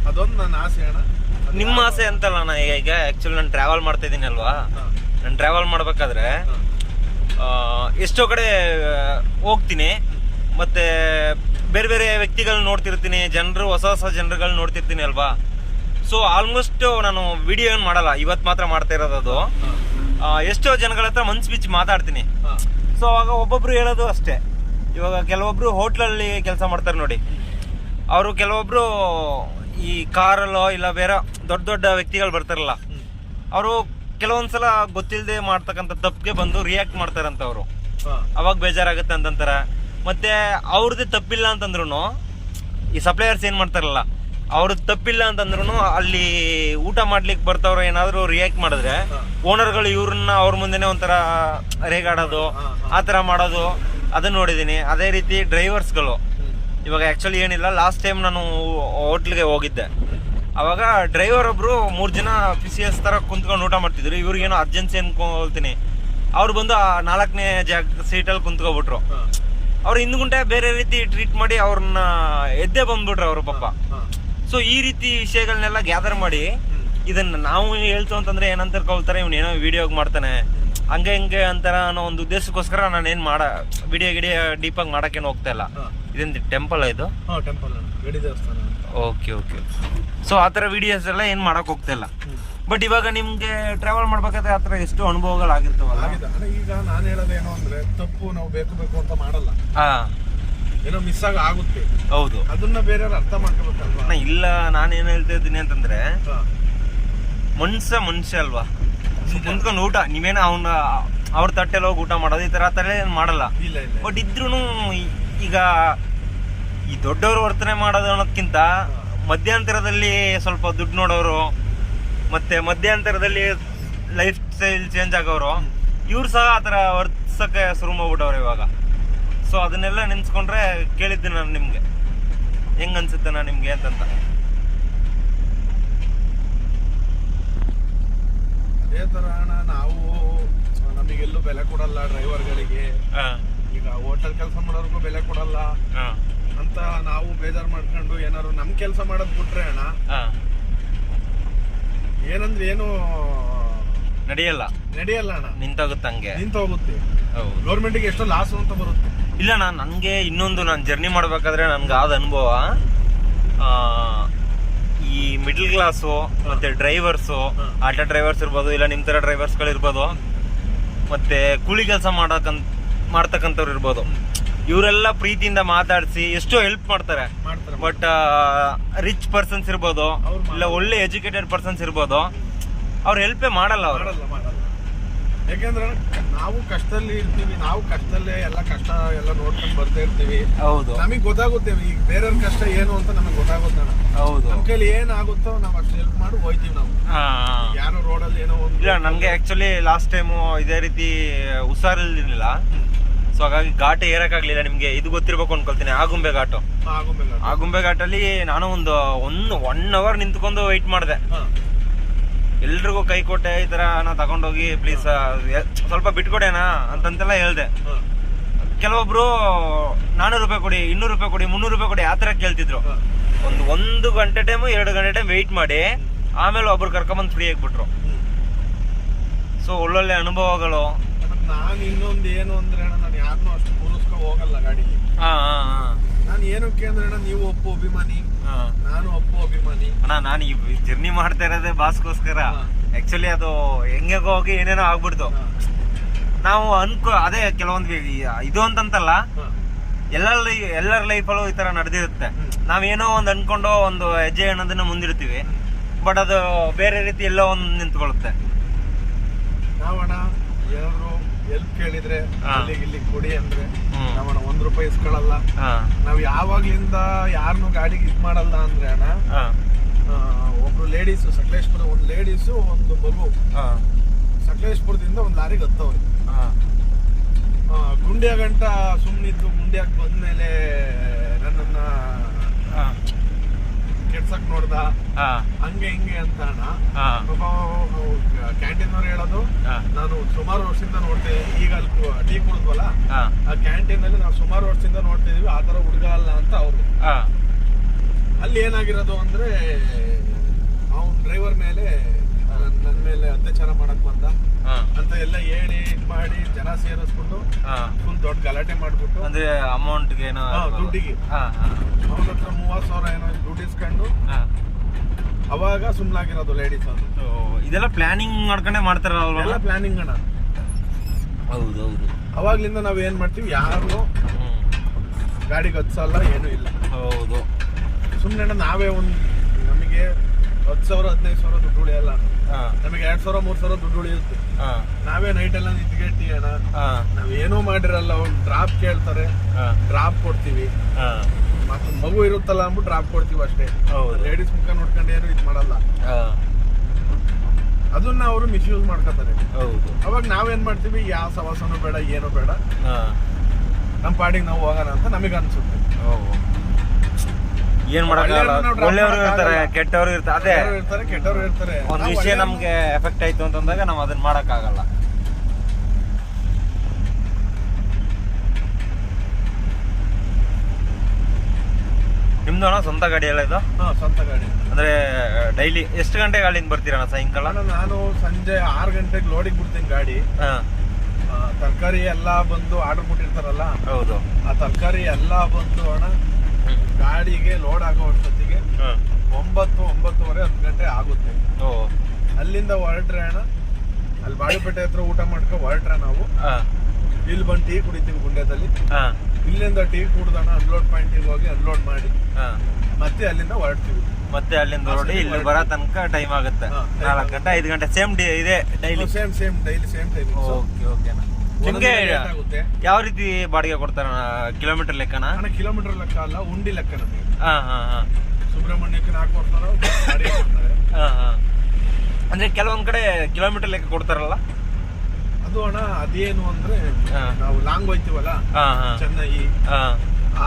ಅದೊಂದು ನನ್ನ ಆಸೆ ಅಣ್ಣ. ನಿಮ್ಮ ಆಸೆ ಅಂತಲ್ಲ ಅಣ್ಣ. ಈಗ ಆಕ್ಚುಲಿ ನಾನು ಟ್ರಾವೆಲ್ ಮಾಡ್ತಾ ಇದ್ದೀನಿ ಅಲ್ವಾ, ನಾನು ಟ್ರಾವೆಲ್ ಮಾಡ್ಬೇಕಾದ್ರೆ ಎಷ್ಟೋ ಕಡೆ ಹೋಗ್ತೀನಿ, ಮತ್ತೆ ಬೇರೆ ಬೇರೆ ವ್ಯಕ್ತಿಗಳನ್ನ ನೋಡ್ತಿರ್ತೀನಿ, ಹೊಸ ಹೊಸ ಜನರುಗಳು ನೋಡ್ತಿರ್ತೀನಿ ಅಲ್ವಾ. ಸೊ ಆಲ್ಮೋಸ್ಟ್ ನಾನು ವಿಡಿಯೋ ಏನು ಮಾಡಲ್ಲ, ಇವತ್ತು ಮಾತ್ರ ಮಾಡ್ತಾ ಇರೋದು. ಅದು ಎಷ್ಟೋ ಜನಗಳ ಹತ್ರ ಮನ್ಸು ಬಿಚ್ಚಿ ಮಾತಾಡ್ತೀನಿ. ಸೊ ಅವಾಗ ಒಬ್ಬೊಬ್ರು ಹೇಳೋದು ಅಷ್ಟೇ. ಇವಾಗ ಕೆಲವೊಬ್ರು ಹೋಟ್ಲಲ್ಲಿ ಕೆಲಸ ಮಾಡ್ತಾರೆ ನೋಡಿ, ಅವರು ಕೆಲವೊಬ್ರು ಈ ಕಾರಲ್ಲೋ ಇಲ್ಲ ಬೇರೆ ದೊಡ್ಡ ದೊಡ್ಡ ವ್ಯಕ್ತಿಗಳು ಬರ್ತಾರಲ್ಲ, ಅವರು ಕೆಲವೊಂದ್ಸಲ ಗೊತ್ತಿಲ್ಲದೆ ಮಾಡ್ತಕ್ಕಂಥ ತಪ್ಪಿಗೆ ಬಂದು ರಿಯಾಕ್ಟ್ ಮಾಡ್ತಾರಂತ ಅವರು. ಅವಾಗ ಬೇಜಾರಾಗುತ್ತೆ ಅಂತಂತಾರೆ. ಮತ್ತೆ ಅವ್ರದ್ದೇ ತಪ್ಪಿಲ್ಲ ಅಂತಂದ್ರು, ಈ ಸಪ್ಲೈಯರ್ಸ್ ಏನ್ ಮಾಡ್ತಾರಲ್ಲ, ಅವ್ರದ್ದು ತಪ್ಪಿಲ್ಲ ಅಂತಂದ್ರು ಅಲ್ಲಿ ಊಟ ಮಾಡ್ಲಿಕ್ಕೆ ಬರ್ತವ್ರು ಏನಾದ್ರು ರಿಯಾಕ್ಟ್ ಮಾಡಿದ್ರೆ ಓನರ್ಗಳು ಇವ್ರನ್ನ ಅವ್ರ ಮುಂದೆನೆ ಒಂಥರ ರೇಗಾಡೋದು, ಆ ಥರ ಮಾಡೋದು, ಅದನ್ನ ನೋಡಿದ್ದೀನಿ. ಅದೇ ರೀತಿ ಡ್ರೈವರ್ಸ್ಗಳು ಇವಾಗ ಆ್ಯಕ್ಚುಲಿ ಏನಿಲ್ಲ, ಲಾಸ್ಟ್ ಟೈಮ್ ನಾನು ಹೋಟ್ಲಿಗೆ ಹೋಗಿದ್ದೆ. ಅವಾಗ ಡ್ರೈವರ್ ಒಬ್ರು 3 ಜನ PCS ಥರ ಕುಂತ್ಕೊಂಡು ಊಟ ಮಾಡ್ತಿದ್ರು. ಇವ್ರಿಗೇನೋ ಅರ್ಜೆನ್ಸಿ ಅನ್ಕೊಳ್ತೀನಿ, ಅವ್ರು ಬಂದು ಆ 4ನೇ ಸೀಟಲ್ಲಿ ಕುಂತ್ಕೊಬಿಟ್ರು. ಅವ್ರು ಹಿಂದ್ಗುಂಟೆ ಬೇರೆ ರೀತಿ ಟ್ರೀಟ್ ಮಾಡಿ ಅವ್ರನ್ನ ಎದ್ದೇ ಬಂದ್ಬಿಟ್ರು ಅವರು ಪಾಪ. ಸೊ ಈ ರೀತಿ ವಿಷಯಗಳನ್ನೆಲ್ಲ ಗ್ಯಾದರ್ ಮಾಡಿ ಇದನ್ನ ನಾವು ಹೇಳ್ತು ಅಂತಂದ್ರೆ ಏನಂತ ತಿಳ್ಕೊಳ್ತಾರೆ, ಇವ್ನು ಏನೋ ವಿಡಿಯೋಗೆ ಮಾಡ್ತಾನೆ ಹಂಗೆ ಹಿಂಗೆ ಅಂತಾರ ಅನ್ನೋ ಒಂದು ಉದ್ದೇಶಕ್ಕೋಸ್ಕರ ನಾನೇನು ವಿಡಿಯೋ ಡೀಪಾಗಿ ಮಾಡೋಕ್ಕೇನು ಹೋಗ್ತಾ ಇಲ್ಲ. ಇದೇನು ಟೆಂಪಲ್ ಇದು? ಟೆಂಪಲ್, ಗಡಿ ದೇವಸ್ಥಾನ. Okay okay. ಸೊ ಆ ಥರ ವಿಡಿಯೋಸ್ ಎಲ್ಲ ಏನು ಮಾಡೋಕೆ ಹೋಗ್ತಾ ಇಲ್ಲ. ಬಟ್ ಇವಾಗ ನಿಮ್ಗೆ ಟ್ರಾವೆಲ್ ಮಾಡ್ಬೇಕಾದ್ರೆ ಆ ಥರ ಎಷ್ಟು ಅನುಭವಗಳಾಗಿರ್ತಾವಲ್ಲ. ಈಗ ನಾನು ಹೇಳೋದೇನು ಅಂದ್ರೆ, ತಪ್ಪು ನಾವು ಬೇಕು ಅಂತ ಮಾಡಲ್ಲ, ಏನೋ ಮಿಸ್ ಆಗುತ್ತೆ. ಹೌದು, ಅದನ್ನ ಬೇರೆಯವ್ರು ಅರ್ಥ ಮಾಡ್ಕೋಬೇಕಲ್ವಾ? ಇಲ್ಲ, ನಾನೇನು ಹೇಳ್ತಾ ಇದ್ದೀನಿ ಅಂತಂದ್ರೆ, ಮನುಷ್ಯ ಅಲ್ವಾ, ಕುಂತ್ಕೊಂಡು ಊಟ ನೀವೇನೋ ಅವ್ರ ತಟ್ಟೆಲ್ಲ ಹೋಗಿ ಊಟ ಮಾಡೋದು, ಈ ತರ ಏನ್ ಮಾಡಲ್ಲ. ಬಟ್ ಇದ್ರೂ ಈಗ ಈ ದೊಡ್ಡವರು ವರ್ತನೆ ಮಾಡೋದು ಅನ್ನೋದಕ್ಕಿಂತ ಮಧ್ಯಂತರದಲ್ಲಿ ಸ್ವಲ್ಪ ದುಡ್ಡು ನೋಡೋರು ಮತ್ತೆ ಮಧ್ಯಂತರದಲ್ಲಿ ಲೈಫ್ ಸ್ಟೈಲ್ ಚೇಂಜ್ ಆಗೋರು ಇವ್ರು ಸಹ ಆ ಥರ ವರ್ತಿಸೋಕ್ಕೆ ಶುರು ಮಾಡ್ಬಿಟ್ಟವ್ರೆ ಇವಾಗ. ಸೊ ಅದನ್ನೆಲ್ಲ ನೆನ್ಸ್ಕೊಂಡ್ರೆ ಕೇಳಿದ್ದೆ ನಾನು ನಿಮಗೆ ಹೆಂಗ್ ಅನ್ಸುತ್ತೆ ನಾನು ನಿಮ್ಗೆ ಅಂತಂತ. ಅದೇ ತರ ಅಣ್ಣ ನಾವು ನಮಗೆಲ್ಲೂ ಬೆಲೆ ಕೊಡಲ್ಲ ಡ್ರೈವರ್ಗಳಿಗೆ, ಈಗ ಹೋಟೆಲ್ ಕೆಲಸ ಮಾಡೋರ್ಗೂ ಬೆಲೆ ಕೊಡಲ್ಲ ಅಂತ ನಾವು ಬೇಜಾರು ಮಾಡ್ಕೊಂಡು ಏನಾದ್ರು ನಮ್ ಕೆಲಸ ಮಾಡೋದ್ ಬಿಟ್ರೆ ಅಣ್ಣ ಏನಂದ್ರೆ ಏನು ನಡೆಯಲ್ಲ ಅಣ್ಣ, ನಿಂತೋಗುತ್ತೆ ಹಂಗೆ ನಿಂತೋಗುತ್ತೆ. ಗೌರ್ಮೆಂಟ್ಗೆ ಎಷ್ಟೋ ಲಾಸ್ ಅಂತ ಬರುತ್ತೆ. ಇಲ್ಲ ನನಗೆ ಇನ್ನೊಂದು ನಾನು ಜರ್ನಿ ಮಾಡ್ಬೇಕಾದ್ರೆ ನನ್ಗೆ ಆದ ಅನುಭವ, ಈ ಮಿಡ್ಲ್ ಕ್ಲಾಸು ಮತ್ತೆ ಡ್ರೈವರ್ಸು, ಆಟೋ ಡ್ರೈವರ್ಸ್ ಇರ್ಬೋದು, ಇಲ್ಲ ನಿಮ್ ತರ ಡ್ರೈವರ್ಸ್ಗಳು ಇರ್ಬೋದು, ಮತ್ತೆ ಕೂಲಿ ಕೆಲಸ ಮಾಡ್ತಕ್ಕಂಥವ್ರು ಇರ್ಬೋದು, ಇವರೆಲ್ಲ ಪ್ರೀತಿಯಿಂದ ಮಾತಾಡಿಸಿ ಎಷ್ಟೋ ಹೆಲ್ಪ್ ಮಾಡ್ತಾರೆ. ಬಟ್ ರಿಚ್ ಪರ್ಸನ್ಸ್ ಇರ್ಬೋದು, ಇಲ್ಲ ಒಳ್ಳೆ ಎಜುಕೇಟೆಡ್ ಪರ್ಸನ್ಸ್ ಇರ್ಬೋದು, ಅವ್ರು ಹೆಲ್ಪೇ ಮಾಡಲ್ಲ. ಯಾಕೆಂದ್ರೆ ನಾವು ಕಷ್ಟದಲ್ಲಿ ಇರ್ತೀವಿ, ನಾವು ಕಷ್ಟದಲ್ಲೇ ಎಲ್ಲ ಕಷ್ಟ ಎಲ್ಲ ನೋಡ್ಕೊಂಡು ಬರ್ತಾ ಇರ್ತೀವಿ. ಹೌದು, ನಮಗ್ ಗೊತ್ತಾಗುತ್ತೆ ಈಗ ಬೇರೆಯವ್ರ ಕಷ್ಟ ಏನು ಅಂತ ನಮಗ್ ಗೊತ್ತಾಗುತ್ತೆ. ಹೌದು, ನಮ್ ಕೈಲಿ ಏನಾಗುತ್ತೋ ನಾವ್ ಅಷ್ಟು ಹೆಲ್ಪ್ ಮಾಡಿ ಹೋಯ್ತೀವಿ ನಾವು. ಯಾರೋ ರೋಡಲ್ಲಿ ಏನೋ ಇಲ್ಲ ನನ್ಗೆ ಆಕ್ಚುಲಿ ಲಾಸ್ಟ್ ಟೈಮು ಇದೇ ರೀತಿ ಹುಷಾರಿರ್ಲಿಲ್ಲ. ಸೊ ಹಾಗಾಗಿ ಘಾಟ್ ಏರಕ್ಕಾಗ್ಲಿಲ್ಲ. ನಿಮ್ಗೆ ಇದು ಗೊತ್ತಿರ್ಬೇಕು ಅನ್ಕೊಳ್ತೀನಿ, ಆಗುಂಬೆ ಘಾಟು. ಆಗುಂಬೆ ಘಾಟಲ್ಲಿ ನಾನು ಒಂದು 1 hour ನಿಂತ್ಕೊಂಡು ವೆಯ್ಟ್ ಮಾಡಿದೆ. ಎಲ್ರಿಗೂ ಕೈ ಕೊಟ್ಟೆ, ಈ ತರ ನಾ ತಗೊಂಡೋಗಿ ಪ್ಲೀಸ್ ಸ್ವಲ್ಪ ಬಿಟ್ಕೊಡೇನಾ ಅಂತಂತೆಲ್ಲ ಹೇಳ್ದೆ. ಕೆಲವೊಬ್ರು 400 ರೂಪಾಯಿ ಕೊಡಿ, 200 ರೂಪಾಯಿ ಕೊಡಿ, 300 ರೂಪಾಯಿ ಕೊಡಿ, ಆ ತರ ಕೇಳ್ತಿದ್ರು. 1 ಗಂಟೆ ಟೈಮು 2 ಗಂಟೆ ಟೈಮ್ ವೆಯ್ಟ್ ಮಾಡಿ ಆಮೇಲೆ ಒಬ್ರು ಕರ್ಕೊಂಬಂದು ಫ್ರೀ ಆಗಿಬಿಟ್ರು. ಸೊ ಒಳ್ಳೊಳ್ಳೆ ಅನುಭವಗಳು. ನಾನು ಇನ್ನೊಂದು ಏನು ಅಂದ್ರೆ ನಾನು ಯಾರನ್ನೂ ಅಷ್ಟು ಕೂರಿಸ್ಕೊ ಹೋಗಲ್ಲ ಗಾಡಿಗೆ. ನಾನು ಏನಕ್ಕೆ ಅಂದ್ರೆ ನೀವು ಒಪ್ಪು ಅಭಿಮಾನಿ, ನಾನು ಒಪ್ಪು ಅಭಿಮಾನಿ ಅಣ್ಣ. ನಾನು ಈ ಜರ್ನಿ ಮಾಡ್ತಾ ಇರೋದೇ ಬಾಸ್ಗೋಸ್ಕರ. ಆಕ್ಚುಲಿ ಅದು ಹೆಂಗೆಗೋ ಹೋಗಿ ಏನೇನೋ ಆಗ್ಬಿಡ್ತು. ನಾವು ಅದೇ ಕೆಲವೊಂದು ಇದು ಅಂತಂತಲ್ಲ, ಎಲ್ಲರ ಲೈಫಲ್ಲೂ ಈ ತರ ನಡೆದಿರುತ್ತೆ. ನಾವೇನೋ ಒಂದು ಅನ್ಕೊಂಡು ಒಂದು ಹೆಜ್ಜೆ ಅನ್ನೋದನ್ನ ಮುಂದಿಡ್ತೀವಿ, ಬಟ್ ಅದು ಬೇರೆ ರೀತಿ ಎಲ್ಲೋ ಒಂದು ನಿಂತ್ಕೊಳ್ಳುತ್ತೆ. ನಾವಣ್ಣ ಏನಾದ್ರು ಎಲ್ಪ್ ಕೇಳಿದ್ರೆ ಇಲ್ಲಿ ಕೊಡಿ ಅಂದ್ರೆ ನಾವಣ್ಣ 1 ರೂಪಾಯಿ ಇಸ್ಕೊಳ್ಳಲ್ಲ. ನಾವ್ ಯಾವಾಗ್ಲಿಂದ ಯಾರನ್ನು ಗಾಡಿಗೆ ಇದ್ ಮಾಡಲ್ಲ ಅಂದ್ರೆ ಅಣ್ಣ, ಒಬ್ರು ಲೇಡೀಸ್ ಸಕಲೇಶ್ಪುರ, ಒಂದ್ ಲೇಡೀಸು ಒಂದು ಮಗು ಸಕಲೇಶ್ಪುರದಿಂದ ಒಂದ್ ಲಾರಿಗೆ ಹತ್ತವ್ರಿ. ಗುಂಡ್ಯಾ ಗಂಟ ಸುಮ್ನಿದ್ದು ಗುಂಡ್ಯಾಕ್ ಬಂದ್ಮೇಲೆ ನನ್ನನ್ನ ಕೆಡ್ಸಕ್ ನೋಡ್ದ, ಹಂಗೆ ಹಿಂಗೆ ಅಂತ ಅಣ್ಣ. ಕ್ಯಾಂಟೀನ್ ಅವ್ರು ಹೇಳೋದು, ನಾನು ಸುಮಾರು ವರ್ಷದಿಂದ ನೋಡ್ತೇವೆ. ಈಗ ಅಲ್ಲಿ ಟೀ ಕುಡಿದ್ವಲ್ಲ, ಆ ಕ್ಯಾಂಟೀನ್ ಅಲ್ಲಿ ನಾವು ಸುಮಾರು ವರ್ಷದಿಂದ ನೋಡ್ತಿದೀವಿ, ಆ ತರ ಹುಡುಗ ಅಲ್ಲ ಅಂತ ಅವ್ರು. ಅಲ್ಲಿ ಏನಾಗಿರೋದು ಅಂದ್ರೆ ಅವ್ನ್ ಡ್ರೈವರ್ ಮೇಲೆ ನನ್ನ ಮೇಲೆ ಅತ್ಯಾಚಾರ ಮಾಡಕ್ ಬಂದ ಅಂತ ಎಲ್ಲ ಹೇಳಿ ಇದ್ ಮಾಡಿ ಜನ ಸೇರಿಸ್ಬಿಟ್ಟು ಫುಲ್ ದೊಡ್ಡ ಗಲಾಟೆ ಮಾಡ್ಬಿಟ್ಟು, ಅಂದ್ರೆ ಅಮೌಂಟ್ ದುಡ್ಡಿಗೆ ಅವ್ರ ಹತ್ರ 30,000 ಏನೋ ದುಡ್ಡು ಇಸ್ಕೊಂಡು ಅವಾಗ ಸುಮ್ನಾಗಿರೋದು ಲೇಡೀಸ್. ಅದು ಇದೆಲ್ಲ ಪ್ಲಾನಿಂಗ್ ಮಾಡ್ಕೊಂಡೆ ಮಾಡ್ತಾರಲ್ವ? ಎಲ್ಲ ಪ್ಲಾನಿಂಗ್ ಅಣ್ಣ. ಹೌದೌದು. ಅವಾಗ್ಲಿಂದ ನಾವ್ ಏನ್ ಮಾಡ್ತೀವಿ, ಯಾರು ಗಾಡಿಗೆ ಹತ್ಸಲ್ಲ, ಏನು ಇಲ್ಲ. ಹೌದು, ಸುಮ್ನೆ ನಾವೇ ನಮಗೆ 10,000 15,000 ದುಡ್ಡು ಉಳಿಯಲ್ಲ, ನಮಗೆ 2,000 3,000 ದುಡ್ಡು ಉಳಿಯುತ್ತೆ. ನಾವೇ ನೈಟ್ ಎಲ್ಲ ನಿಂತ್ಗೆಟ್ಟಿ ಅಣ್ಣ, ನಾವೇನೋ ಮಾಡಿರಲ್ಲ. ಅವ್ರು ಡ್ರಾಪ್ ಕೇಳ್ತಾರೆ, ಡ್ರಾಪ್ ಕೊಡ್ತೀವಿ. ಮತ್ತೆ ಮಗು ಇರುತ್ತಲ್ಲ ಅಂದ್ಬಿಟ್ಟು ಡ್ರಾಪ್ ಕೊಡ್ತೀವಿ ಅಷ್ಟೇ. ಲೇಡೀಸ್ ಮುಖ ನೋಡ್ಕೊಂಡು ಏನು ಇದ್ ಮಾಡಲ್ಲ. ಅದನ್ನ ಅವರು ಮಿಸ್ಯೂಸ್ ಮಾಡ್ಕೋತಾರೆ. ಅವಾಗ ನಾವೇನ್ ಮಾಡ್ತೀವಿ, ಯಾವ ಸವಾಸನೂ ಬೇಡ, ಏನು ಬೇಡ, ನಮ್ ಪಾಡಿಗೆ ನಾವು ಹೋಗೋಣ ಅಂತ ನಮಗ್ ಅನ್ಸುತ್ತೆ. ಏನ್ ಮಾಡಕ್ಕಾಗಲ್ಲ, ಒಳ್ಳೆಯವರು ಇರ್ತಾರೆ, ಕೆಟ್ಟವರು ಇರ್ತಾರೆ. ಅದೇ ಕೆಟ್ಟವರು ಇರ್ತಾರೆ. ಒಂದು ವಿಷಯ ನಮ್ಗೆ ಎಫೆಕ್ಟ್ ಆಯ್ತು ಅಂತಂದಾಗ ನಾವ್ ಅದನ್ನ ಮಾಡಕ್ ಆಗಲ್ಲ. ನಿಮ್ದು ಅಣ್ಣ ಸ್ವಂತ ಗಾಡಿ ಎಲ್ಲ ಇದು? ಸ್ವಂತ ಗಾಡಿ. ಅಂದ್ರೆ ಡೈಲಿ ಎಷ್ಟು ಗಂಟೆ ಗಾಡಿಯಿಂದ ಬರ್ತೀರಣ್ಣ? ಸಾಯಂಕಾಲ ನಾನು ಸಂಜೆ 6 ಗಂಟೆಗೆ ಲೋಡಿಗೆ ಬಿಡ್ತೀನಿ ಗಾಡಿ. ತರಕಾರಿ ಎಲ್ಲಾ ಬಂದು ಆರ್ಡರ್ ಕೊಟ್ಟಿರ್ತಾರಲ್ಲ, ಹೌದು, ಆ ತರಕಾರಿ ಎಲ್ಲಾ ಬಂದು ಅಣ್ಣ ಗಾಡಿಗೆ ಲೋಡ್ ಆಗೋ ಅಷ್ಟೊತ್ತಿಗೆ 9-9:30 10 ಗಂಟೆ ಆಗುತ್ತೆ. ಅಲ್ಲಿಂದ ಹೊರಟ್ರೆ ಅಣ್ಣ, ಅಲ್ಲಿ ಬಾಡಿಪೇಟೆ ಹತ್ರ ಊಟ ಮಾಡ್ಕೊಂಡು ಹೊರಟ್ರೆ ನಾವು ಇಲ್ಲಿ ಬಂದು ಟೀ ಕುಡಿತೀವಿ ಗುಂಡ್ಯದಲ್ಲಿ. ಇಲ್ಲಿಂದ ಟೀ ಕುಡ್ದಣ್ಣ ಅನ್ಲೋಡ್ ಪಾಯಿಂಟಿಗೆ ಹೋಗಿ ಅನ್ಲೋಡ್ ಮಾಡಿ ಮತ್ತೆ ಅಲ್ಲಿಂದ ಹೊರಡ್ತೀವಿ. ಮತ್ತೆ ಅಲ್ಲಿಂದ ಹೊರಡಿ ಇಲ್ಲಿ ಬರೋ ತನಕ ಟೈಮ್ ಆಗುತ್ತೆ. 4 ಗಂಟೆ 5 ಗಂಟೆ ಸೇಮ್ ಇದೆ daily. Same daily same time. Okay okay. ನಿಮ್ಗೆ late ಆಗುತ್ತೆ ಯಾವ ರೀತಿ ಬಾಡಿಗೆ ಕೊಡ್ತಾರ? ಕಿಲೋಮೀಟರ್ ಲೆಕ್ಕನ? ಅಣ್ಣ ಕಿಲೋಮೀಟರ್ ಲೆಕ್ಕ ಅಲ್ಲ, ಉಂಡಿ ಲೆಕ್ಕ ನಮಗೆ. ಹಾ ಹಾ ಹಾ. ಸುಬ್ರಹ್ಮಣ್ಯಕ್ಕೆ 4 ಕೊಡ್ತಾರೋ ಬಾಡಿಗೆ ಕೊಡ್ತಾರೆ. ಹಾ ಹಾ. ಅಂದ್ರೆ ಕೆಲವೊಂದ್ ಕಡೆ ಕಿಲೋಮೀಟರ್ ಲೆಕ್ಕ ಕೊಡ್ತಾರಲ್ಲ? ಅದು ಅಣ್ಣ ಅದೇನು ಅಂದ್ರೆ ಹಾ. ನಾವು ಲಾಂಗ್ ಹೋಯ್ತೀವಲ್ಲ, ಹಾ ಹಾ. ಚೆನ್ನೈ, ಹಾ.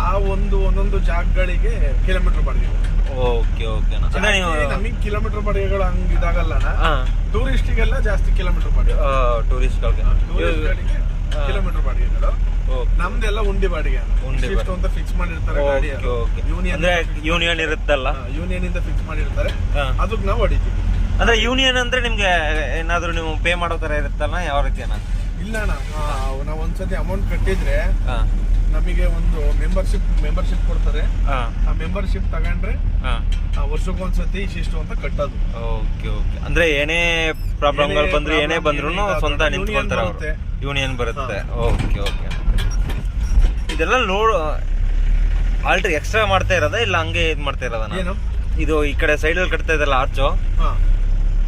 ಆ ಒಂದೊಂದು ಜಾಗಗಳಿಗೆ ಕಿಲೋಮೀಟರ್ ಬಾಡಿಗೆ. Okay okay. ಅಂದ್ರೆ ನೀವು ನಮಗೆ ಕಿಲೋಮೀಟರ್ ಬಾಡಿಗೆಗಳು ಹಂಗ ಇದಾಗಲ್ಲ ಅಣ್ಣ. ಹಾ. ಟೂರಿಸ್ಟಿಗೆಲ್ಲ ಜಾಸ್ತಿ ಕಿಲೋಮೀಟರ್ ಬಾಡಿಗೆ. ಟೂರಿಸ್ಟ್ಗಳಿಗೆ ಟೂರಿಸ್ಟ್ಗಳಿಗೆ ಕಿಲೋಮೀಟರ್ ಬಾಡಿಗೆಗಳು. ನಮ್ದೆಲ್ಲ ಉಂಡಿ ಬಾಡಿಗೆ ಉಂಡಿ ಇಷ್ಟು ಅಂತ ಫಿಕ್ಸ್ ಮಾಡಿರ್ತಾರೆ ಗಾಡಿ. ಯೂನಿಯನ್ ಅಂದ್ರೆ ಯೂನಿಯನ್ ಇರುತ್ತಲ್ಲ, ಯೂನಿಯನ್ ಇಂದ ಫಿಕ್ಸ್ ಮಾಡಿರ್ತಾರೆ, ಹಾ. ಅದಕ್ಕೆ ನಾವು ಹೊಡಿತೀವಿ. ಅಂದ್ರೆ ಯೂನಿಯನ್ ಅಂದ್ರೆ ನಿಮ್ಗೆ ಏನಾದ್ರು ನೀವು ಪೇ ಮಾಡೋ ತರ ಇರುತ್ತಲ್ಲ, ಯಾವ ರೀತಿ ಅಣ್ಣ? ಇಲ್ಲ ಅಣ್ಣ, ನಾವು ಒಂದ್ಸತಿ ಅಮೌಂಟ್ ಕಟ್ಟಿದ್ರೆ ಹಾ. ನಮಗೆ ಒಂದು ಮೆಂಬರ್ಶಿಪ್ ಕೊಡ್ತಾರೆ. ಹಾ. ಆ ಮೆಂಬರ್ಶಿಪ್ ತಗೊಂಡ್ರೆ ಹಾ. ವರ್ಷಕ್ಕೊಂದ್ಸತಿ ಇಷ್ಟು ಅಂತ ಕಟ್ಟೋದು. Okay okay. ಅಂದ್ರೆ ಏನೇ ಪ್ರಾಬ್ಲಮ್ಗಳು ಬಂದ್ರು ಏನೇ ಬಂದ್ರು ಸ್ವಂತ ನಿಂತ್ಕೊಳ್ತಾರೆ ಅವರು. ಬರುತ್ತೆ. ಯೂನಿಯನ್ ಬರುತ್ತೆ. Okay okay. ಇದೆಲ್ಲ ಲೋಡ್ ಆಲ್ಟ್ರಿ ಎಕ್ಸ್ಟ್ರಾ ಮಾಡ್ತಾ ಇರೋದಾ ಇಲ್ಲ ಹಂಗೆ ಇದ್ ಮಾಡ್ತಾ ಇರೋದನ್ನ? ಏನು ಇದು ಈ ಕಡೆ ಸೈಡ್ ಅಲ್ಲಿ ಕಟ್ತಾ ಇದ್ದಲ್ಲ ಆರ್ಚು, ಹಾ,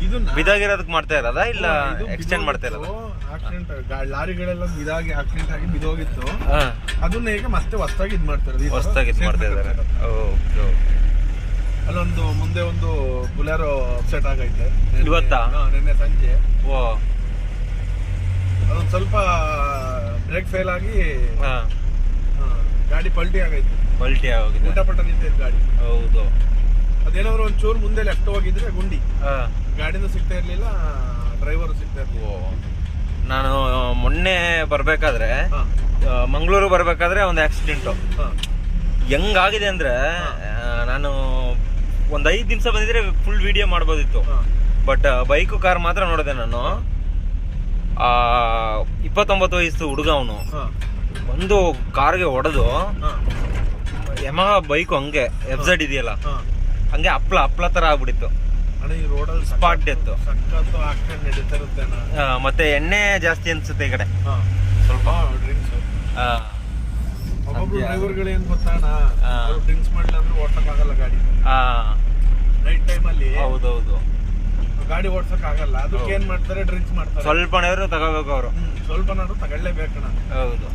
ಇದನ್ನ ಬಿದಾಗಿರೋದಕ್ಕೆ ಮಾಡ್ತಾ ಇರೋದಾ ಇಲ್ಲ ಎಕ್ಸ್ಟೆಂಡ್ ಮಾಡ್ತಾ ಇರೋದಾ? ಆಕ್ಸಿಡೆಂಟ್ ಲಾರಿಗಳೆಲ್ಲ ಇದಾಗಿ ಆಕ್ಸಿಡೆಂಟ್ ಆಗಿ ಬಿದೋಗಿತ್ತು. ಹಾ. ಅದನ್ನ ಈಗ ಮತ್ತೆ ಹೊಸದಾಗಿ ಇದ್ ಮಾಡ್ತಾರೆ. ಹೊಸದಾಗಿ ಇದ್ ಮಾಡ್ತಾ ಇದ್ದಾರೆ. Okay okay. ಅಲ್ಲೊಂದು ಮುಂದೆ ಒಂದು ಬುಲೆರೋ ಅಪ್ಸೆಟ್ ಆಗೈತೆ ಇವತ್ತಾ? ನಿನ್ನೆ ಸಂಜೆ. ಓ. ಅದೊಂದು ಸ್ವಲ್ಪ ಬ್ರೇಕ್ ಫೇಲ್ ಆಗಿ ಹಾ. ಗಾಡಿ ಪಲ್ಟಿ ಆಗೈತೆ. ಪಲ್ಟಿ ಆಗೋಗಿದೆ. ಊಟಪಟ್ಟ ನಿಂತೈತೆ ಗಾಡಿ. ಹೌದು. ಅದೇನಾದ್ರು ಒಂದ್ ಚೂರು ಮುಂದೆ ಲೆಫ್ಟ್ ಹೋಗಿದ್ರೆ ಗುಂಡಿ. ಹಾ. ಗಾಡಿನೂ ಸಿಗ್ತಾ ಇರ್ಲಿಲ್ಲ, ಡ್ರೈವರ್ ಸಿಗ್ತಾ ಇರ್ಲಿಲ್ಲ. ನಾನು ಮೊನ್ನೆ ಬರ್ಬೇಕಾದ್ರೆ ಹಾ. ಮಂಗಳೂರು ಬರ್ಬೇಕಾದ್ರೆ ಒಂದು ಆಕ್ಸಿಡೆಂಟ್ ಹಾ. ಹೆಂಗಾಗಿದೆ ಅಂದ್ರೆ ನಾನು ಒಂದ್ 5 ನಿಮಿಷ ಬಂದಿದ್ರೆ ಫುಲ್ ವಿಡಿಯೋ ಮಾಡ್ಬೋದಿತ್ತು. ಹಾ. ಬಟ್ ಬೈಕು ಕಾರ್ ಮಾತ್ರ ನೋಡಿದೆ ನಾನು. 29 ವಯಸ್ಸು ಹುಡುಗ ಅವನು ಹಾ. ಒಂದು ಕಾರ್ಗೆ ಹೊಡೆದು ಹಾ. ಯಮಹ ಬೈಕು ಹಂಗೆ FZ ಇದೆಯಲ್ಲ ಹಾ. ಹಂಗೆ ಹಪ್ಳ ತರ ಆಗ್ಬಿಟ್ಟಿತ್ತು. ಅಣ್ಣ ಈ ರೋಡಲ್ಲಿ ಸ್ಪಾಟ್ ಡೆತ್. ಸಖತ್ತು ಆಕ್ಸಿಡೆಂಟ್ ನಡೀತಾ ಇರುತ್ತೆ ಅಣ್ಣ. ಮತ್ತೆ ಎಣ್ಣೆ ಜಾಸ್ತಿ ಅನ್ಸುತ್ತೆ ಈ ಕಡೆ ಹಾ. ಸ್ವಲ್ಪ. ಡ್ರಿಂಕ್ಸ್ ಆ, ಒಬ್ಬೊಬ್ರು ಡ್ರೈವರ್ಗಳು ಏನ್ ಗೊತ್ತಾಣ, ಹಾ. ಅವ್ರು ಡ್ರಿಂಕ್ಸ್ ಮಾಡಿಲ್ಲ ಅಂದ್ರೆ ಓಡ್ಸಕ್ ಆಗಲ್ಲ ಗಾಡಿ. ಆ, ನೈಟ್ ಟೈಮ್ ಅಲ್ಲಿ ಹೌದೌದು. ಗಾಡಿ ಓಡ್ಸಕ್ ಆಗಲ್ಲ. ಅದಕ್ಕೆ ಏನ್ ಮಾಡ್ತಾರೆ, ಡ್ರಿಂಕ್ಸ್ ಮಾಡ್ತಾರೆ. ಸ್ವಲ್ಪ ನೇರು ತಗೋಬೇಕು ಅವರು. ಸ್ವಲ್ಪನಾದ್ರು ತಗೊಳ್ಳೇಬೇಕಣ್ಣ. ಹೌದು.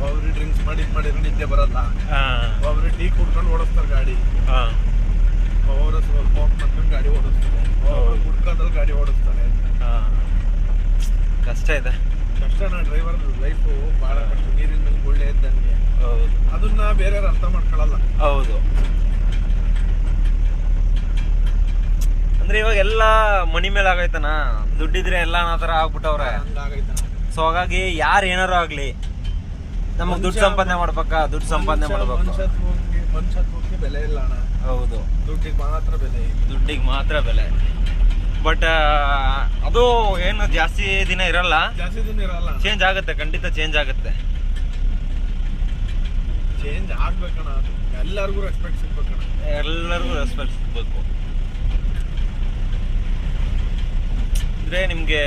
ಒಬ್ರು ಡ್ರಿಂಕ್ಸ್ ಮಾಡಿದ್ರೆ ನಿದ್ದೆ ಬರಲ್ಲ. ಆ, ಒಬ್ರು ಟೀ ಕುಡ್ಕೊಂಡು ಓಡಿಸ್ತಾರೆ ಗಾಡಿ. ಆ, ಒಬ್ಬರು ಸ್ವಲ್ಪ ಮಾಡ್ಕೊಂಡು ಗಾಡಿ ಓಡಿಸ್ತಾರೆ. ಒಬ್ರು ಕುಡ್ಕೋದ್ರಲ್ಲಿ ಗಾಡಿ ಓಡಿಸ್ತಾರೆ. ಆ. ಕಷ್ಟ ಇದೆ. ಕಷ್ಟನ ಡ್ರೈವರ್ ಲೈಫು ಬಹಳ ಕಷ್ಟ. ನೀರಿನ ಮೇಲೆ ಗುಳ್ಳೆ ಇದ್ದಂಗೆ. ಹೌದು ಅದನ್ನ ಬೇರೆಯವ್ರು ಅರ್ಥ ಮಾಡ್ಕೊಳಲ್ಲ. ಹೌದು. ಅಂದ್ರೆ ಇವಾಗ ಎಲ್ಲ ಮನಿ ಮೇಲೆ ಆಗೈತನ, ದುಡ್ಡಿದ್ರೆ ಎಲ್ಲ ಆ ತರ ಆಗ್ಬಿಟ್ಟವ್ರೆ. ಹಂಗಾಗೈತೆ. ಸೊ ಹಾಗಾಗಿ ಯಾರು ಏನಾರು ಆಗ್ಲಿ ನಮಗ್ ದುಡ್ಡು ಸಂಪಾದನೆ ಮಾಡ್ಬೇಕಾ, ದುಡ್ಡು ಸಂಪಾದನೆ ಮಾಡ್ಬೇಕು. ಮನುಷ್ಯತ್ವಕ್ಕೆ ಬೆಲೆ ಇಲ್ಲ ಅಣ್ಣ. ಹೌದು. ದುಡ್ಡಿಗೆ ಮಾತ್ರ ಬೆಲೆ ಇದೆ. ದುಡ್ಡಿಗೆ ಮಾತ್ರ ಬೆಲೆ. ಬಟ್ ಅದು ಏನು ಜಾಸ್ತಿ ದಿನ ಇರಲ್ಲ, ಜಾಸ್ತಿ ದಿನ ಇರಲ್ಲ. ಚೇಂಜ್ ಆಗುತ್ತೆ, ಖಂಡಿತ ಚೇಂಜ್ ಆಗುತ್ತೆ. ಚೇಂಜ್ ಆಗ್ಬೇಕಣ್ಣ. ಅದು ಎಲ್ಲರಿಗೂ ರೆಸ್ಪೆಕ್ಟ್ ಸಿಗ್ಬೇಕಣ್ಣ. ಎಲ್ಲರಿಗೂ ರೆಸ್ಪೆಕ್ಟ್ ಸಿಗ್ಬೇಕು. ಅಂದ್ರೆ ನಿಮ್ಗೆ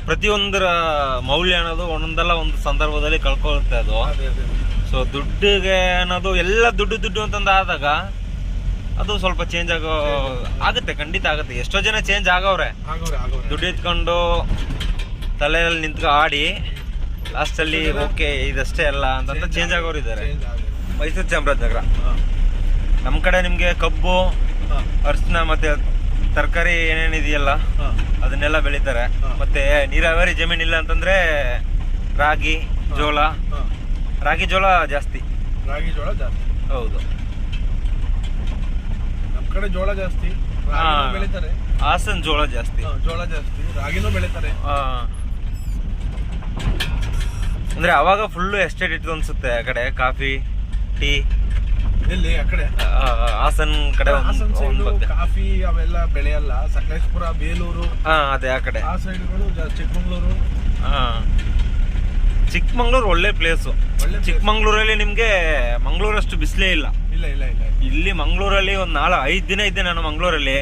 ಪ್ರತಿಯೊಂದರ ಮೌಲ್ಯ ಅನ್ನೋದು ಒಂದಲ್ಲ ಒಂದು ಸಂದರ್ಭದಲ್ಲಿ ಕಳ್ಕೊಳ್ಳುತ್ತೆ ಅದು. ಅದೇ ಅದೇ. ಸೊ ದುಡ್ಡಿಗೆ ಅನ್ನೋದು ಎಲ್ಲ ದುಡ್ಡು ಅಂತಂದು ಆದಾಗ ಅದು ಸ್ವಲ್ಪ ಚೇಂಜ್ ಆಗುತ್ತೆ, ಖಂಡಿತ ಆಗುತ್ತೆ. ಎಷ್ಟೋ ಜನ ಚೇಂಜ್ ಆಗವ್ರೆ. ದುಡ್ಡು ಇಟ್ಕೊಂಡು ತಲೆಯಲ್ಲಿ ನಿಂತ್ಕೊ ಆಡಿ ಲಾಸ್ಟಲ್ಲಿ ಓಕೆ ಇದಷ್ಟೇ ಅಲ್ಲ ಅಂತ ಚೇಂಜ್ ಆಗೋರು ಇದ್ದಾರೆ. ಮೈಸೂರು ಚಾಮರಾಜನಗರ ನಮ್ಮ ಕಡೆ ನಿಮ್ಗೆ ಕಬ್ಬು, ಅರಿಶಿನ ಮತ್ತೆ ತರಕಾರಿ ಏನೇನಿದೆಯಲ್ಲ ಅದನ್ನೆಲ್ಲ ಬೆಳಿತಾರೆ. ಮತ್ತೆ ನೀರಾವರಿ ಜಮೀನ್ ಇಲ್ಲ ಅಂತಂದ್ರೆ ರಾಗಿ ಜೋಳ. ರಾಗಿ ಜೋಳ ಜಾಸ್ತಿ. ರಾಗಿ ಜೋಳ ಜಾಸ್ತಿ. ಹೌದು. ನಮ್ ಕಡೆ ಜೋಳ ಜಾಸ್ತಿ, ಬೆಳಿತಾರೆ. ಹಾಸನ್ ಜೋಳ ಜಾಸ್ತಿ. ಜೋಳ ಜಾಸ್ತಿ, ರಾಗಿನೂ ಬೆಳಿತಾರೆ. ಅಂದ್ರೆ ಅವಾಗ ಫುಲ್ ಎಸ್ಟೇಟ್ ಇತ್ತು ಅನ್ಸುತ್ತೆ ಆ ಕಡೆ, ಕಾಫಿ ಟೀ. ಎಲ್ಲಿ ಆ ಕಡೆ ಹಾಸನ್ ಕಡೆ ಕಾಫಿ ಅವೆಲ್ಲ ಬೆಳೆಯಲ್ಲ. ಸಕಲೇಶ್ಪುರ, ಬೇಲೂರು, ಅದೇ ಆ ಕಡೆ ಆ ಸೈಡ್ಗಳು. ಚಿಕ್ಕಮಂಗ್ಳೂರು. ಚಿಕ್ಕಮಂಗ್ಳೂರು ಒಳ್ಳೆ ಪ್ಲೇಸು. ಚಿಕ್ಕಮಂಗ್ಳೂರಲ್ಲಿ ನಿಮ್ಗೆ ಮಂಗ್ಳೂರಷ್ಟು ಬಿಸಿಲೇ ಇಲ್ಲ. ಇಲ್ಲ ಇಲ್ಲ ಇಲ್ಲ. ಇಲ್ಲಿ ಮಂಗ್ಳೂರಲ್ಲಿ ಒಂದ್ 5 ದಿನ ಇದ್ದೆ ನಾನು ಮಂಗ್ಳೂರಲ್ಲಿ.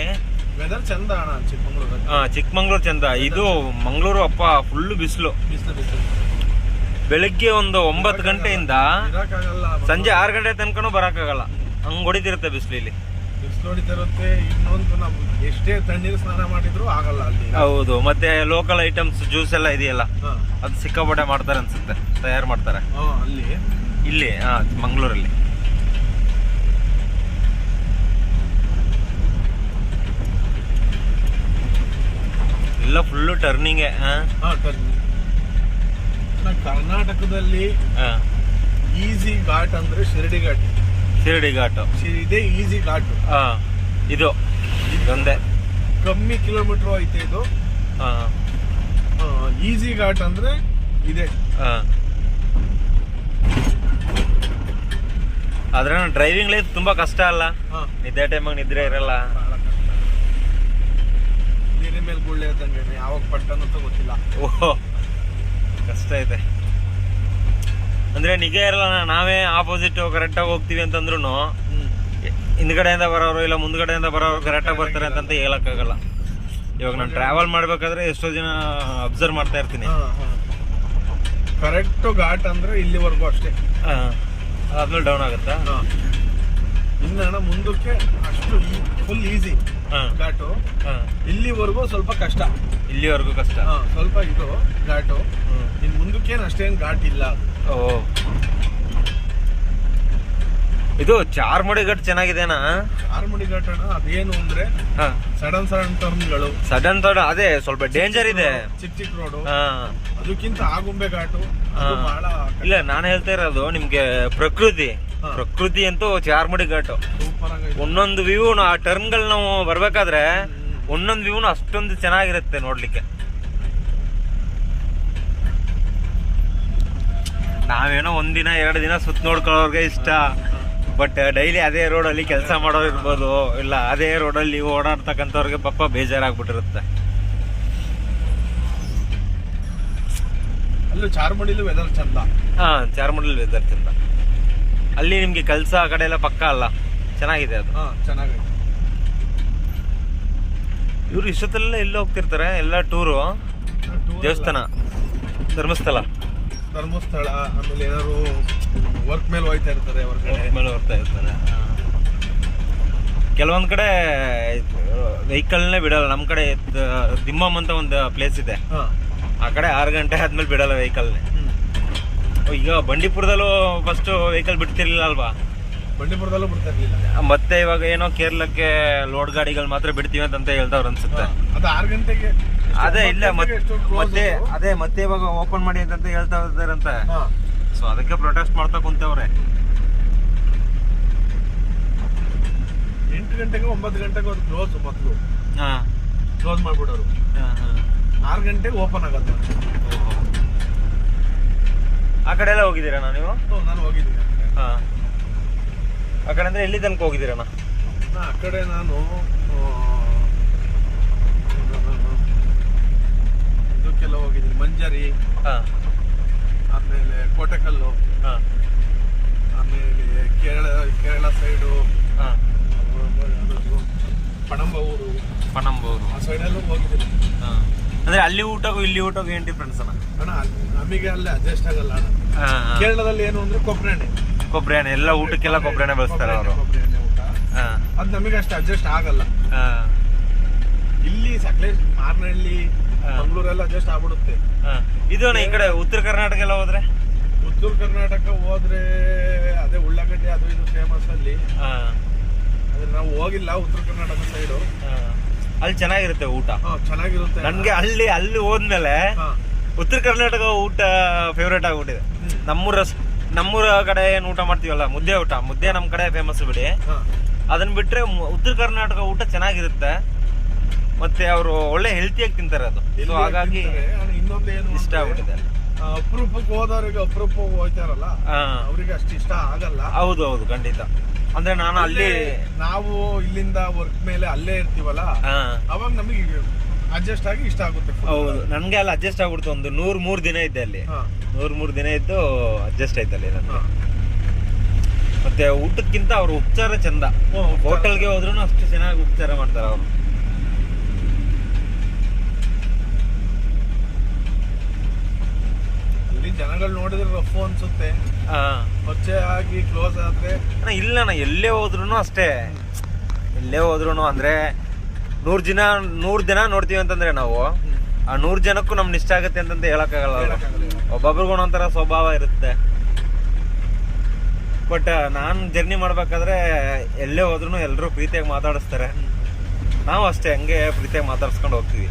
ವೆದರ್ ಚಂದ ಅಣ್ಣ ಚಿಕ್ಕಮಂಗ್ಳೂರು. ಚಿಕ್ಕಮಂಗ್ಳೂರು ಚಂದ. ಇದು ಮಂಗ್ಳೂರು ಅಪ್ಪ ಫುಲ್ ಬಿಸಿಲು. ಬೆಳಿಗ್ಗೆ ಒಂದು 9 ಗಂಟೆಯಿಂದ ಸಂಜೆ 6 ಗಂಟೆ ತನಕನೂ ಬರಕ್ಕಾಗಲ್ಲ, ಹಂಗ್ ಹೊಡಿತಿರುತ್ತೆ ಬಿಸಿಲು ಇಲ್ಲಿ. ಹೊಡಿತಾ ಇರುತ್ತೆ. ಇನ್ನೊಂದು ನಾವು ಎಷ್ಟೇ ತಣ್ಣೀರು ಸ್ನಾನ ಮಾಡಿದ್ರು ಆಗಲ್ಲ ಅಲ್ಲಿ. ಹೌದು, ಮತ್ತೆ ಲೋಕಲ್ ಐಟಮ್ಸ್ ಜ್ಯೂಸ್ ಎಲ್ಲ ಇದೆಯಲ್ಲ, ಹಾ. ಅದು ಸಿಕ್ಕಾಪಟ್ಟೆ ಮಾಡ್ತಾರೆ ಅನ್ಸುತ್ತೆ, ತಯಾರು ಮಾಡ್ತಾರೆ ಅಲ್ಲಿ ಇಲ್ಲಿ ಮಂಗಳೂರಲ್ಲಿ. ಎಲ್ಲ ಫುಲ್ಲು ಟರ್ನಿಂಗ್. ಕರ್ನಾಟಕದಲ್ಲಿ ಈಸಿ ಘಾಟ್ ಅಂದ್ರೆ ಶಿರಡಿ ಘಾಟ್. ಶಿರಡಿ ಘಾಟ್ ಇದೇ ಈಸಿ ಘಾಟ್. ಇದು ಇದೊಂದೇ ಕಮ್ಮಿ ಕಿಲೋಮೀಟರ್ ಐತೆ ಇದು. ಈಸಿ ಘಾಟ್ ಅಂದ್ರೆ ಇದೆ. ಆದ್ರೆ ಡ್ರೈವಿಂಗ್ ಲೈಫ್ ತುಂಬಾ ಕಷ್ಟ ಅಲ್ಲ. ನಿದ್ದೆ ಟೈಮಾಗ ನಿದ್ರೆ ಇರಲ್ಲ. ನೀರಿನ ಮೇಲೆ ಗುಳ್ಳೆ ಇದ್ದಂಗೆ, ಯಾವಾಗ ಪಟ್ಟಣ ಅಂತ ಗೊತ್ತಿಲ್ಲ. ಓಹೋ, ಕಷ್ಟ ಇದೆ ಅಂದ್ರೆ ನಿಗೆ ಇರಲ್ಲ. ನಾವೇ ಆಪೋಸಿಟ್ ಕರೆಕ್ಟಾಗಿ ಹೋಗ್ತೀವಿ ಅಂತಂದ್ರು ಹಿಂದ್ಗಡೆಯಿಂದ ಬರೋರು ಇಲ್ಲ ಮುಂದ್ಗಡೆಯಿಂದ ಬರೋರು ಕರೆಕ್ಟಾಗಿ ಬರ್ತಾರೆ ಅಂತ ಹೇಳಕ್ಕಾಗಲ್ಲ. ಇವಾಗ ನಾನು ಟ್ರಾವೆಲ್ ಮಾಡ್ಬೇಕಾದ್ರೆ ಎಷ್ಟೋ ಜನ ಅಬ್ಸರ್ವ್ ಮಾಡ್ತಾ ಇರ್ತೀನಿ. ಕರೆಕ್ಟ್ ಘಾಟ್ ಅಂದ್ರೆ ಇಲ್ಲಿವರೆಗೂ ಅಷ್ಟೇ. ಅದಾದ್ಮೇಲೆ ಡೌನ್ ಆಗುತ್ತಾ? ಇನ್ನ ಮುಂದಕ್ಕೆ ಅಷ್ಟು ಫುಲ್ ಈಸಿ ಘಾಟು. ಇಲ್ಲಿವರೆಗೂ ಸ್ವಲ್ಪ ಕಷ್ಟ. ಇಲ್ಲಿವರೆಗೂ ಕಷ್ಟ, ಸ್ವಲ್ಪ ಇದು ಘಾಟು. ಇನ್ ಮುಂದಕ್ಕೇನು ಅಷ್ಟೇನು ಘಾಟ್ ಇಲ್ಲ. ಓ, ಇದು ಚಾರ್ಮಡಿ ಘಾಟ್ ಚೆನ್ನಾಗಿದೆನಾ? ಚಾರ್ಮಡಿ ಘಾಟ್ ಅಣ್ಣ ಅದೇನು ಅಂದ್ರೆ ಸಡನ್ ಟರ್ನ್ಗಳು. ಸಡನ್ ಟರ್ನ್, ಅದೇ ಸ್ವಲ್ಪ ಡೇಂಜರ್ ಇದೆ. ಚಿಕ್ಕ ರೋಡು. ಅದಕ್ಕಿಂತ ಆಗುಂಬೆ ಘಾಟು ಬಹಳ. ಇಲ್ಲ, ನಾನು ಹೇಳ್ತಾ ಇರೋದು ನಿಮ್ಗೆ ಪ್ರಕೃತಿ ಅಂತೂ ಚಾರ್ಮಡಿ ಘಾಟು ಸೂಪರ್ ಆಗಿ. ಒಂದೊಂದು ವ್ಯೂ, ಆ ಟರ್ನ್ ಗಳು ನಾವು ಬರ್ಬೇಕಾದ್ರೆ ಒಂದೊಂದು ವ್ಯೂನು ಅಷ್ಟೊಂದು ಚೆನ್ನಾಗಿರುತ್ತೆ ನೋಡ್ಲಿಕ್ಕೆ. ನಾವೇನೋ ಒಂದಿನ 2 ದಿನ ಸುತ್ತ ನೋಡ್ಕೊಳ್ಳೋರ್ಗೆ ಇಷ್ಟ. ಬಟ್ ಡೈಲಿ ಅದೇ ರೋಡಲ್ಲಿ ಕೆಲಸ ಮಾಡೋರು ಇರ್ಬೋದು, ಇಲ್ಲ ಅದೇ ರೋಡಲ್ಲಿ ಓಡಾಡ್ತಕ್ಕಂಥವ್ರಿಗೆ ಪಾಪ ಬೇಜಾರಾಗ್ಬಿಟ್ಟಿರುತ್ತೆ. ಅಲ್ಲೂ ಚಾರ್ಮಡಿಲಿ ವೆದರ್ ಚಂದ. ಚಾರ್ಮಡಿಲಿ ವೆದರ್ ಚಂದ. ಅಲ್ಲಿ ನಿಮ್ಗೆ ಕೆಲಸ ಆ ಕಡೆ ಎಲ್ಲ ಪಕ್ಕ ಅಲ್ಲ, ಚೆನ್ನಾಗಿದೆ ಅದು. ಚೆನ್ನಾಗಿದೆ. ಇವ್ರು ಇಷ್ಟೊತ್ತೆಲ್ಲ ಎಲ್ಲಿ ಹೋಗ್ತಿರ್ತಾರೆ? ಎಲ್ಲ ಟೂರು, ದೇವಸ್ಥಾನ, ಧರ್ಮಸ್ಥಳ. ಆಮೇಲೆ ಏನಾದ್ರು ವರ್ಕ್ ಮೇಲೆ ಹೋಗ್ತಾ ಇರ್ತಾರೆ, ಹೋಗ್ತಾ ಇರ್ತಾರೆ. ಕೆಲವೊಂದ್ ಕಡೆ ವೆಹಿಕಲ್ನೇ ಬಿಡಲ್ಲ. ನಮ್ ಕಡೆ ದಿಮ್ಮಮ್ ಅಂತ ಒಂದು ಪ್ಲೇಸ್ ಇದೆ, ಆ ಕಡೆ 6 ಗಂಟೆ ಆದ್ಮೇಲೆ ಬಿಡಲ್ಲ ವೆಹಿಕಲ್ನೇ. ಈಗ ಬಂಡೀಪುರದಲ್ಲೂ ಫಸ್ಟ್ ವೆಹಿಕಲ್ ಬಿಡ್ತಿರ್ಲಿಲ್ಲ ಅಲ್ವಾ? ಬಂಡೀಪುರದಲ್ಲೂ ಬಿಡ್ತಾ ಇರ್ಲಿಲ್ಲ. ಮತ್ತೆ ಇವಾಗ ಏನೋ ಕೇರಳಕ್ಕೆ ಲೋಡ್ ಗಾಡಿಗಳು ಮಾತ್ರ ಬಿಡ್ತೀವಿ ಅಂತ ಹೇಳ್ತಾವ್ರ ಅನ್ಸುತ್ತೆ. ಅದು 6 ಗಂಟೆಗೆ. ಅದೇ ಇಲ್ಲ, ಮತ್ತೆ ಇವಾಗ ಓಪನ್ ಮಾಡಿ ಅಂತ ಹೇಳ್ತಾ ಇದ್ದಾರಂತೆ. ಸೊ ಅದಕ್ಕೆ ಪ್ರೊಟೆಸ್ಟ್ ಮಾಡ್ತಾ ಕುಂತವ್ರೆ. 8 ಗಂಟೆಗೆ 9 ಗಂಟೆಗೆ ಒಂದು ಕ್ಲೋಸ್, ಮೊದಲು ಕ್ಲೋಸ್ ಮಾಡ್ಬಿಡೋರು. 6 ಗಂಟೆಗೆ ಓಪನ್ ಆಗತ್ತೆ. ಆ ಕಡೆ ಎಲ್ಲ ಹೋಗಿದ್ದೀರಾ ನೀವು? ನಾನು ಹೋಗಿದ್ದೀನಿ. ಆ ಕಡೆ ಅಂದ್ರೆ ಎಲ್ಲಿ ತನಕ ಹೋಗಿದ್ದೀರಣ್ಣ? ಆ ಕಡೆ ನಾನು ಇದಕ್ಕೆಲ್ಲ ಹೋಗಿದ್ದೀನಿ, ಮಂಜರಿ, ಆಮೇಲೆ ಕೋಟೆಕಲ್ಲು, ಆಮೇಲೆ ಕೇರಳ ಸೈಡು, ಪಣಂಬೂರು ಆ ಸೈಡೆಲ್ಲ ಹೋಗಿದ್ದೀನಿ. ಅಂದ್ರೆ ಅಲ್ಲಿ ಊಟಗೂ ಇಲ್ಲಿ ಊಟಗೂ ಏನ್ ಡಿಫ್ರೆನ್ಸ್ ಅಣ್ಣ? ನಮಗೆ ಅಲ್ಲಿ ಅಡ್ಜಸ್ಟ್ ಆಗಲ್ಲ ಅಣ್ಣ. ಕೇರಳದಲ್ಲಿ ಏನು ಅಂದ್ರೆ ಕೊಬ್ಬರಿ ಎಣ್ಣೆ ಎಲ್ಲ ಊಟಕ್ಕೆಲ್ಲ ಕೊಬ್ಬರಿ ಎಣ್ಣೆ ಬಳಸ್ತಾರೆ ಅವರು. ಕೊಬ್ಬರಿ ಎಣ್ಣೆ ಊಟ ಅದು ನಮಗೆ ಅಷ್ಟು ಅಡ್ಜಸ್ಟ್ ಆಗಲ್ಲ. ಇಲ್ಲಿ ಸಕಲೇಶ್, ಮಾರ್ನಹಳ್ಳಿ, ಮಂಗಳೂರೆಲ್ಲ ಅಡ್ಜಸ್ಟ್ ಆಗ್ಬಿಡುತ್ತೆ. ಇದು ಈ ಕಡೆ ಉತ್ತರ ಕರ್ನಾಟಕ ಎಲ್ಲ ಹೋದ್ರೆ? ಉತ್ತರ ಕರ್ನಾಟಕ ಹೋದ್ರೆ ಅದೇ ಉಳ್ಳಾಗಡ್ಡೆ ಅದು ಇದು ಫೇಮಸ್ ಅಲ್ಲಿ. ಆದ್ರೆ ನಾವು ಹೋಗಿಲ್ಲ ಉತ್ತರ ಕರ್ನಾಟಕ ಸೈಡು. ಅಲ್ಲಿ ಚೆನ್ನಾಗಿರುತ್ತೆ ಊಟ. ಚೆನ್ನಾಗಿರುತ್ತೆ. ನನ್ಗೆ ಅಲ್ಲಿ ಹೋದ್ಮೇಲೆ ಉತ್ತರ ಕರ್ನಾಟಕ ಊಟ ಫೇವ್ರೇಟ್ ಆಗ್ಬಿಟ್ಟಿದೆ. ನಮ್ಮೂರ ಕಡೆ ಏನ್ ಊಟ ಮಾಡ್ತೀವಲ್ಲ, ಮುದ್ದೆ ನಮ್ ಕಡೆ ಫೇಮಸ್ ಬಿಡಿ. ಅದನ್ನ ಬಿಟ್ರೆ ಉತ್ತರ ಕರ್ನಾಟಕ ಊಟ ಚೆನ್ನಾಗಿರುತ್ತೆ. ಮತ್ತೆ ಅವರು ಒಳ್ಳೆ ಹೆಲ್ತಿಯಾಗಿ ತಿಂತಾರೆ ಅದು. ಹಾಗಾಗಿ ಇನ್ನೊಂದು ಏನು ಇಷ್ಟ ಆಗ್ಬಿಟ್ಟಿದೆ. ಅಪರೂಪಕ್ಕೆ ಹೋದವ್ರಿಗೆ ಅಪರೂಪ ಹೋಗ್ತಾರಲ್ಲ, ಅವ್ರಿಗೆ ಅಷ್ಟು ಇಷ್ಟ ಆಗಲ್ಲ. ಹೌದು ಖಂಡಿತ. ಅಂದ್ರೆ ನಾನು ಅಲ್ಲಿ ನಾವು ಇಲ್ಲಿಂದ ವರ್ಕ್ ಮೇಲೆ ಅಲ್ಲೇ ಇರ್ತೀವಲ್ಲ, ಅವಾಗ ನಮಗೆ ಅಡ್ಜಸ್ಟ್ ಆಗಿ ಇಷ್ಟ ಆಗುತ್ತೆ. ಹೌದು, ನನ್ಗೆ ಅಲ್ಲಿ ಅಡ್ಜಸ್ಟ್ ಆಗ್ಬಿಡ್ತು. ಒಂದು 103 ದಿನ ಇದ್ದೆ ಅಲ್ಲಿ. 103 ದಿನ ಇದ್ದು ಅಡ್ಜಸ್ಟ್ ಆಯ್ತಲ್ಲಿ ನನಗೆ. ಮತ್ತೆ ಊಟಕ್ಕಿಂತ ಅವ್ರ ಉಪಚಾರ ಚಂದ. ಹೋಟೆಲ್ಗೆ ಹೋದ್ರು ಅಷ್ಟು ಚೆನ್ನಾಗಿ ಉಪಚಾರ ಮಾಡ್ತಾರೆ ಅವರು. ಅಲ್ಲಿ ಜನಗಳು ನೋಡಿದ್ರೆ ರಫ್ ಅನ್ಸುತ್ತೆ. ಪರಿಚಯ ಆಗಿ ಕ್ಲೋಸ್ ಆದ್ರೆ ಇಲ್ಲ, ಎಲ್ಲೇ ಹೋದ್ರು ಅಷ್ಟೇ. ಎಲ್ಲೇ ಹೋದ್ರು ಅಂದ್ರೆ 100 ದಿನ ನೋಡ್ತೀವಿ ಅಂತಂದ್ರೆ ನಾವು ಆ 100 ಜನಕ್ಕೂ ನಮ್ಗೆ ಇಷ್ಟ ಆಗುತ್ತೆ ಅಂತಂತ ಹೇಳಕ್ಕಾಗಲ್ಲ. ಒಬ್ಬೊಬ್ರಿಗೂ ಒಂಥರ ಸ್ವಭಾವ ಇರುತ್ತೆ. ಬಟ್ ನಾನು ಜರ್ನಿ ಮಾಡ್ಬೇಕಾದ್ರೆ ಎಲ್ಲೇ ಹೋದ್ರು ಎಲ್ಲರೂ ಪ್ರೀತಿಯಾಗಿ ಮಾತಾಡಿಸ್ತಾರೆ. ನಾವು ಅಷ್ಟೇ ಹಂಗೆ ಪ್ರೀತಿಯಾಗಿ ಮಾತಾಡ್ಸ್ಕೊಂಡು ಹೋಗ್ತೀವಿ.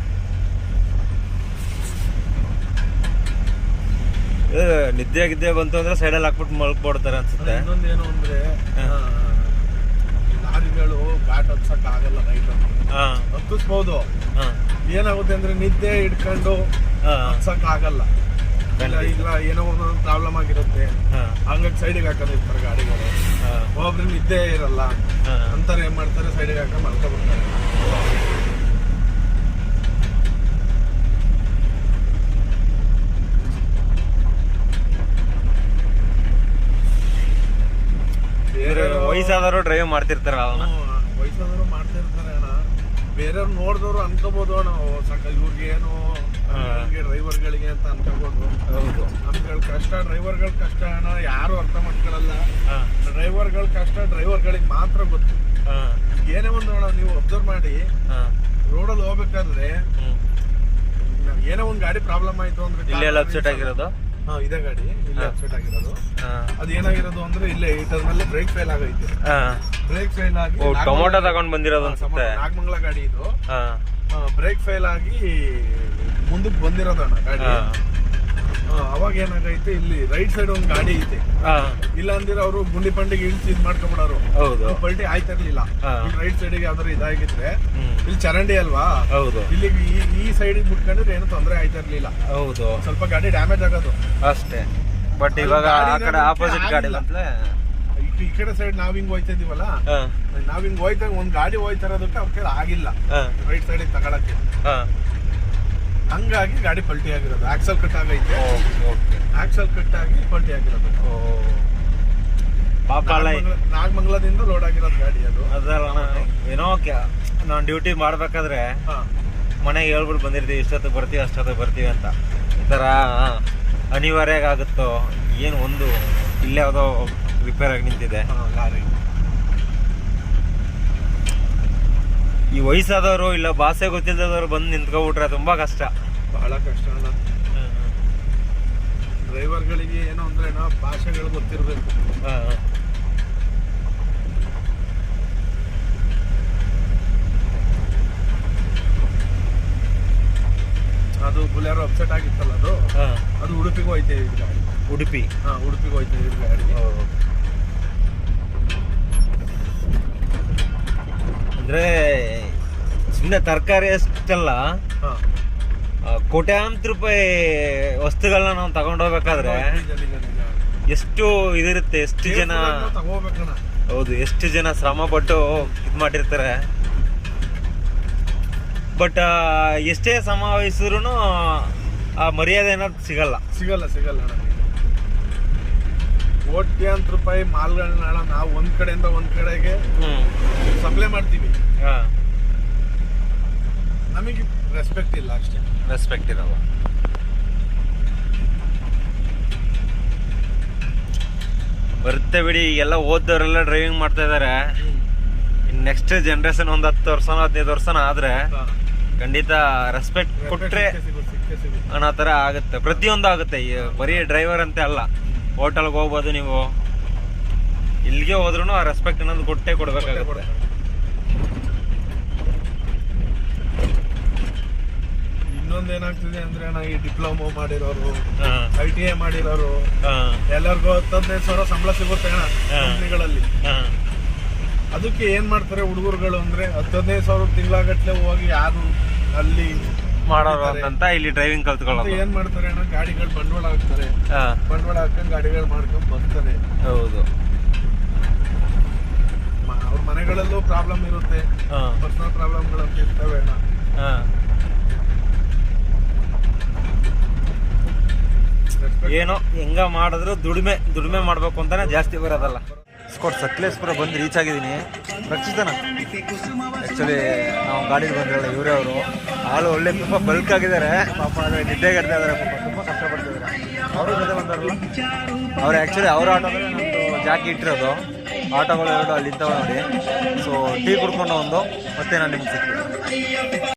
ನಿದ್ದೆ ಬಂತು ಅಂದ್ರೆ ಸೈಡಲ್ಲಿ ಹಾಕ್ಬಿಟ್ಟು ಮಲ್ಕೊಡ್ತಾರೆ ಅನ್ಸುತ್ತೆ. ಇನ್ನೊಂದೇನು ಅಂದ್ರೆ ಲಾರಿಗಳು ಘಾಟ್ ಹತ್ಸಕ್ ಆಗಲ್ಲ, ರೈಟ್ ಹತ್ತಿಸ್ಬೋದು. ಏನಾಗುತ್ತೆ ಅಂದ್ರೆ ನಿದ್ದೆ ಹಿಡ್ಕೊಂಡು ಹತ್ಸಕ್ ಆಗಲ್ಲ. ಇಲ್ಲ ಏನೋ ಒಂದೊಂದು ಪ್ರಾಬ್ಲಮ್ ಆಗಿರುತ್ತೆ, ಹಂಗಾಗಿ ಸೈಡಿಗೆ ಹಾಕೊಂಡಿರ್ತಾರೆ ಗಾಡಿಗಳು. ಒಬ್ಬೊಬ್ರು ನಿದ್ದೆ ಇರಲ್ಲ ಅಂತಾರೆ, ಏನ್ ಮಾಡ್ತಾರೆ ಸೈಡಿಗೆ ಹಾಕೊಂಡು ಮಲ್ಕೊಬಿಡ್ತಾರೆ. ವಯಸ್ಸಾದವರು ಡ್ರೈವ್ ಮಾಡ್ತಿರ್ತಾರ, ವಯಸ್ಸಾದವರು ಮಾಡ್ತಿರ್ತಾರೆ ಅಣ್ಣ. ಬೇರೆಯವ್ರು ನೋಡಿದವ್ರು ಅನ್ಕೋಬಹುದು ನಾವು ಇವ್ರಿಗೆ ಏನು ಡ್ರೈವರ್ಗಳಿಗೆ ಅಂತ ಅನ್ಕೋಬಹುದು. ನಮ್ಗಳ ಕಷ್ಟ, ಡ್ರೈವರ್ಗಳ ಕಷ್ಟ ಅಣ್ಣ ಯಾರು ಅರ್ಥ ಮಾಡ್ಕೊಳಲ್ಲ. ಡ್ರೈವರ್ಗಳ ಕಷ್ಟ ಡ್ರೈವರ್ಗಳಿಗೆ ಮಾತ್ರ ಗೊತ್ತು. ಏನೇ ಒಂದು ನೀವು ಅಬ್ಸರ್ವ್ ಮಾಡಿ, ರೋಡಲ್ಲಿ ಹೋಗ್ಬೇಕಾದ್ರೆ ಏನೋ ಒಂದ್ ಗಾಡಿ ಪ್ರಾಬ್ಲಮ್ ಆಯ್ತು ಅಂದ್ರೆ ಅಪ್ಸೆಟ್ ಆಗಿರೋದು ಇದೇ ಗಾಡಿ ಇಲ್ಲೇ ಅಪ್ಸೆಟ್ ಆಗಿರೋದು. ಅದು ಏನಾಗಿರೋದು ಅಂದ್ರೆ ಇಲ್ಲೇ ಇಟರ್ನಲ್ಲಿ ಬ್ರೇಕ್ ಫೇಲ್ ಆಗೈತೆ. ಬ್ರೇಕ್ ಫೇಲ್ ಆಗಿ ಟೊಮೊಟೊ ತಗೊಂಡ್ ಬಂದಿರೋದು ನಾಗಮಂಗಲ ಗಾಡಿ ಇದು. ಬ್ರೇಕ್ ಫೇಲ್ ಆಗಿ ಮುಂದಕ್ಕೆ ಬಂದಿರೋದಣ್ಣ ಗಾಡಿ. ಅವಾಗ ಏನಾಗೈತೆ, ಇಲ್ಲಿ ರೈಟ್ ಸೈಡ್ ಒಂದ್ ಗಾಡಿ ಐತೆ. ಇಲ್ಲ ಅಂದಿರ ಅವರು ಗುಂಡಿ ಪಂಡಿಗೆ ಇಳಿಸಿ ಇದ್ ಮಾಡ್ಕೊಂಡ್ಬಿಡೋರು, ಪಲ್ಟಿ ಆಯ್ತಿರ್ಲಿಲ್ಲ. ರೈಟ್ ಸೈಡ್ ಯಾವ್ದಾರು ಇದಾಗಿದ್ರೆ, ಇಲ್ಲಿ ಚರಂಡಿ ಅಲ್ವಾ, ಇಲ್ಲಿ ಈ ಸೈಡ್ ಮುಟ್ಕೊಂಡ್ರೆ ಏನು ತೊಂದರೆ ಆಯ್ತಿರ್ಲಿಲ್ಲ. ಹೌದು, ಸ್ವಲ್ಪ ಗಾಡಿ ಡ್ಯಾಮೇಜ್ ಆಗೋದು ಅಷ್ಟೇ. ಬಟ್ ಇವಾಗ ಆಪೋಸಿಟ್ ಗಾಡಿ ಈ ಕಡೆ ಸೈಡ್ ನಾವ್ ಹಿಂಗ್ ಹೋಯ್ತಾ ಇದೀವಲ್ಲ, ನಾವ್ ಹಿಂಗ್ ಹೋಯ್ತಾ ಒಂದ್ ಗಾಡಿ ಹೋಯ್ತಾ ಇರೋದಕ್ಕೆ ಅವ್ರ ಕೈಲಿ ಆಗಿಲ್ಲ ರೈಟ್ ಸೈಡ್ ತಗೊಳಕ್ಕೆ. ಹಂಗಾಗಿ ಗಾಡಿ ಪಲ್ಟಿ ಆಗಿರೋದು. ಆಕ್ಸಲ್ ಕಟ್ ಆಗೈತೆ, ಆಕ್ಸಲ್ ಕಟ್ ಆಗಿ ಪಲ್ಟಿ ಆಗಿರೋದು. ನಾಗಮಂಗಲದಿಂದ ಲೋಡ್ ಆಗಿರೋದು ಗಾಡಿ ಅದು. ಅದಲ್ಲ ಏನೋ ನಾನು ಡ್ಯೂಟಿ ಮಾಡ್ಬೇಕಾದ್ರೆ ಮನೆಗೆ ಹೇಳ್ಬಿಟ್ಟು ಬಂದಿರ್ತೀವಿ, ಇಷ್ಟೊತ್ತಿಗೆ ಬರ್ತೀವಿ ಅಷ್ಟೊತ್ತಿಗೆ ಬರ್ತೀವಿ ಅಂತ. ಈ ಥರ ಅನಿವಾರ್ಯ ಆಗುತ್ತೋ ಏನು, ಒಂದು ಇಲ್ಲೇ ಯಾವುದೋ ರಿಪೇರ್ ಆಗಿ ನಿಂತಿದೆ ಲಾರಿ. ಈ ವಯಸ್ಸಾದವರು ಇಲ್ಲ ಭಾಷೆ ಗೊತ್ತಿಲ್ಲದವರು ಬಂದು ನಿಂತ್ಕೊಬಿಟ್ರೆ ತುಂಬಾ ಕಷ್ಟ, ಬಹಳ ಕಷ್ಟ ಅಲ್ಲ. ಡ್ರೈವರ್ಗಳಿಗೆ ಏನೋ ಅಂದ್ರೆ ಭಾಷೆಗಳು ಗೊತ್ತಿರ್ಬೇಕು. ಅದು ಬುಲೆರೋ ಅಪ್ಸೆಟ್ ಆಗಿತ್ತಲ್ಲ, ಅದು ಉಡುಪಿಗೆ ಹೋಯ್ತಾ ಇದ್ ಗಾಡಿ. ಉಡುಪಿಗೆ ಹೋಯ್ತಾ ಇದ್ ಗಾಡಿ. ಅಂದ್ರೆ ಸುಮ್ಮನೆ ತರಕಾರಿ ಅಷ್ಟಲ್ಲ, ಕೋಟ್ಯಾಂತರ ರೂಪಾಯಿ ವಸ್ತುಗಳನ್ನ ನಾವು ತಗೊಂಡೋಗ್ಬೇಕಾದ್ರೆ ಎಷ್ಟು ಇದಿರುತ್ತೆ, ಎಷ್ಟು ಜನ ಹೌದು ಎಷ್ಟು ಜನ ಶ್ರಮ ಪಟ್ಟು ಇದ್ ಮಾಡಿರ್ತಾರೆ. ಬಟ್ ಎಷ್ಟೇ ಶ್ರಮ ವಹಿಸಿದ್ರು ಆ ಮರ್ಯಾದೆ ಅನ್ನೋದು ಸಿಗಲ್ಲ. ಕೋಟ್ಯಾಂತರ ರೂಪಾಯಿ ಮಾಲ್ಗಳನ್ನ ನಾವು ಒಂದ್ ಕಡೆಯಿಂದ ಒಂದ್ ಕಡೆಗೆ ಸಪ್ಲೈ ಮಾಡ್ತೀವಿ, ನಮಗೆ ರೆಸ್ಪೆಕ್ಟ್ ಇಲ್ಲ, ಅಷ್ಟೇ ರೆಸ್ಪೆಕ್ಟ್ ಇರಲ್ಲ. ಬರುತ್ತೆ ಬಿಡಿ, ಎಲ್ಲ ಓದೋರೆಲ್ಲ ಡ್ರೈವಿಂಗ್ ಮಾಡ್ತಾ ಇದಾರೆ. ಇನ್ ನೆಕ್ಸ್ಟ್ ಜನರೇಷನ್ ಒಂದ್ 10 ವರ್ಷ 15 ವರ್ಷ ಆದ್ರೆ ಖಂಡಿತ ರೆಸ್ಪೆಕ್ಟ್ ಕೊಟ್ರೆ ಅನ್ನೋ ತರ ಆಗುತ್ತೆ. ಪ್ರತಿಯೊಂದು ಆಗುತ್ತೆ, ಬರೀ ಡ್ರೈವರ್ ಅಂತ ಅಲ್ಲ. ಹೋಟೆಲ್ಗೆ ಹೋಗ್ಬೋದು ನೀವು, ಇಲ್ಲಿಗೆ ಹೋದ್ರು ಆ ರೆಸ್ಪೆಕ್ಟ್ ಅನ್ನೋದು ಕೊಟ್ಟೇ ಕೊಡ್ಬೇಕಾಗುತ್ತೆ. ಇನ್ನೊಂದೇನಾಗ್ತಿದೆ ಅಂದ್ರೆ ಈ ಡಿಪ್ಲೊಮಾ ಮಾಡಿರೋರು, ITI ಮಾಡಿರೋರು ಎಲ್ಲರಿಗೂ 10-15 ಸಾವಿರ ಸಂಬಳ ಸಿಗುತ್ತೆ ಕಂಪ್ನಿಗಳಲ್ಲಿ. ಅದಕ್ಕೆ ಏನ್ ಮಾಡ್ತಾರೆ ಹುಡುಗರುಗಳು ಅಂದ್ರೆ 10-15 ಸಾವಿರ ತಿಂಗಳಗಟ್ಲೆ ಹೋಗಿ ಯಾರು ಅಲ್ಲಿ ಮಾಡೋರು ಅಂತ ಇಲ್ಲಿ ಡ್ರೈವಿಂಗ್ ಕಲ್ತ್ಕೊಳ್ಳೋದು. ಏನ್ ಮಾಡ್ತಾರೆ ಗಾಡಿಗಳು ಬಂಡವಾಳ ಹಾಕ್ತಾರೆ, ಬಂಡವಾಳ ಹಾಕೊಂಡು ಗಾಡಿಗಳು ಮಾಡ್ಕೊಂಡ್ ಬರ್ತಾರೆ. ಹೌದು, ಅವ್ರ ಮನೆಗಳಲ್ಲೂ ಪ್ರಾಬ್ಲಮ್ ಇರುತ್ತೆ, ಪರ್ಸನಲ್ ಪ್ರಾಬ್ಲಮ್ಗಳಂತ ಇರ್ತವೆ. ಏನೋ ಹೆಂಗ ಮಾಡಿದ್ರು ದುಡಿಮೆ ಮಾಡ್ಬೇಕು ಅಂತಾನೆ ಜಾಸ್ತಿ ಬರೋದಲ್ಲ. ಸಕಲೇಶ್ಪುರ ಬಂದು ರೀಚ್ ಆಗಿದ್ದೀನಿ. ರಕ್ಷಿತನ ಆ್ಯಕ್ಚುಲಿ ನಾವು ಗಾಡಿಗೆ ಬಂದಿರಲ್ಲ, ಇವರೇ ಅವರು. ಹಾಲು ಒಳ್ಳೆ ತುಂಬ ಬಲ್ಕ್ ಆಗಿದ್ದಾರೆ ಪಾಪ, ನಿದ್ದೆಗೆಡ್ತಾ ಇದ್ದಾರೆ ಪಾಪ, ತುಂಬ ಕಷ್ಟಪಡ್ತಿದ್ದಾರೆ. ಅವರು ಜೊತೆ ಬಂದಾರಲ್ಲ, ಅವ್ರು ಆ್ಯಕ್ಚುಲಿ ಅವ್ರ ಆಟೋದಲ್ಲಿ ನಮ್ಮದು ಜಾಕಿ ಇಟ್ಟಿರೋದು. ಆಟೋಗಳು ಎರಡು ಅಲ್ಲಿ ನಿಂತವೆ ನೋಡಿ. ಸೊ ಟೀ ಕುಡ್ಕೊಂಡು ಒಂದು ಮತ್ತೆ ನಾನು ನಿಮ್ಗೆ ಸಿಗ್ತೀನಿ.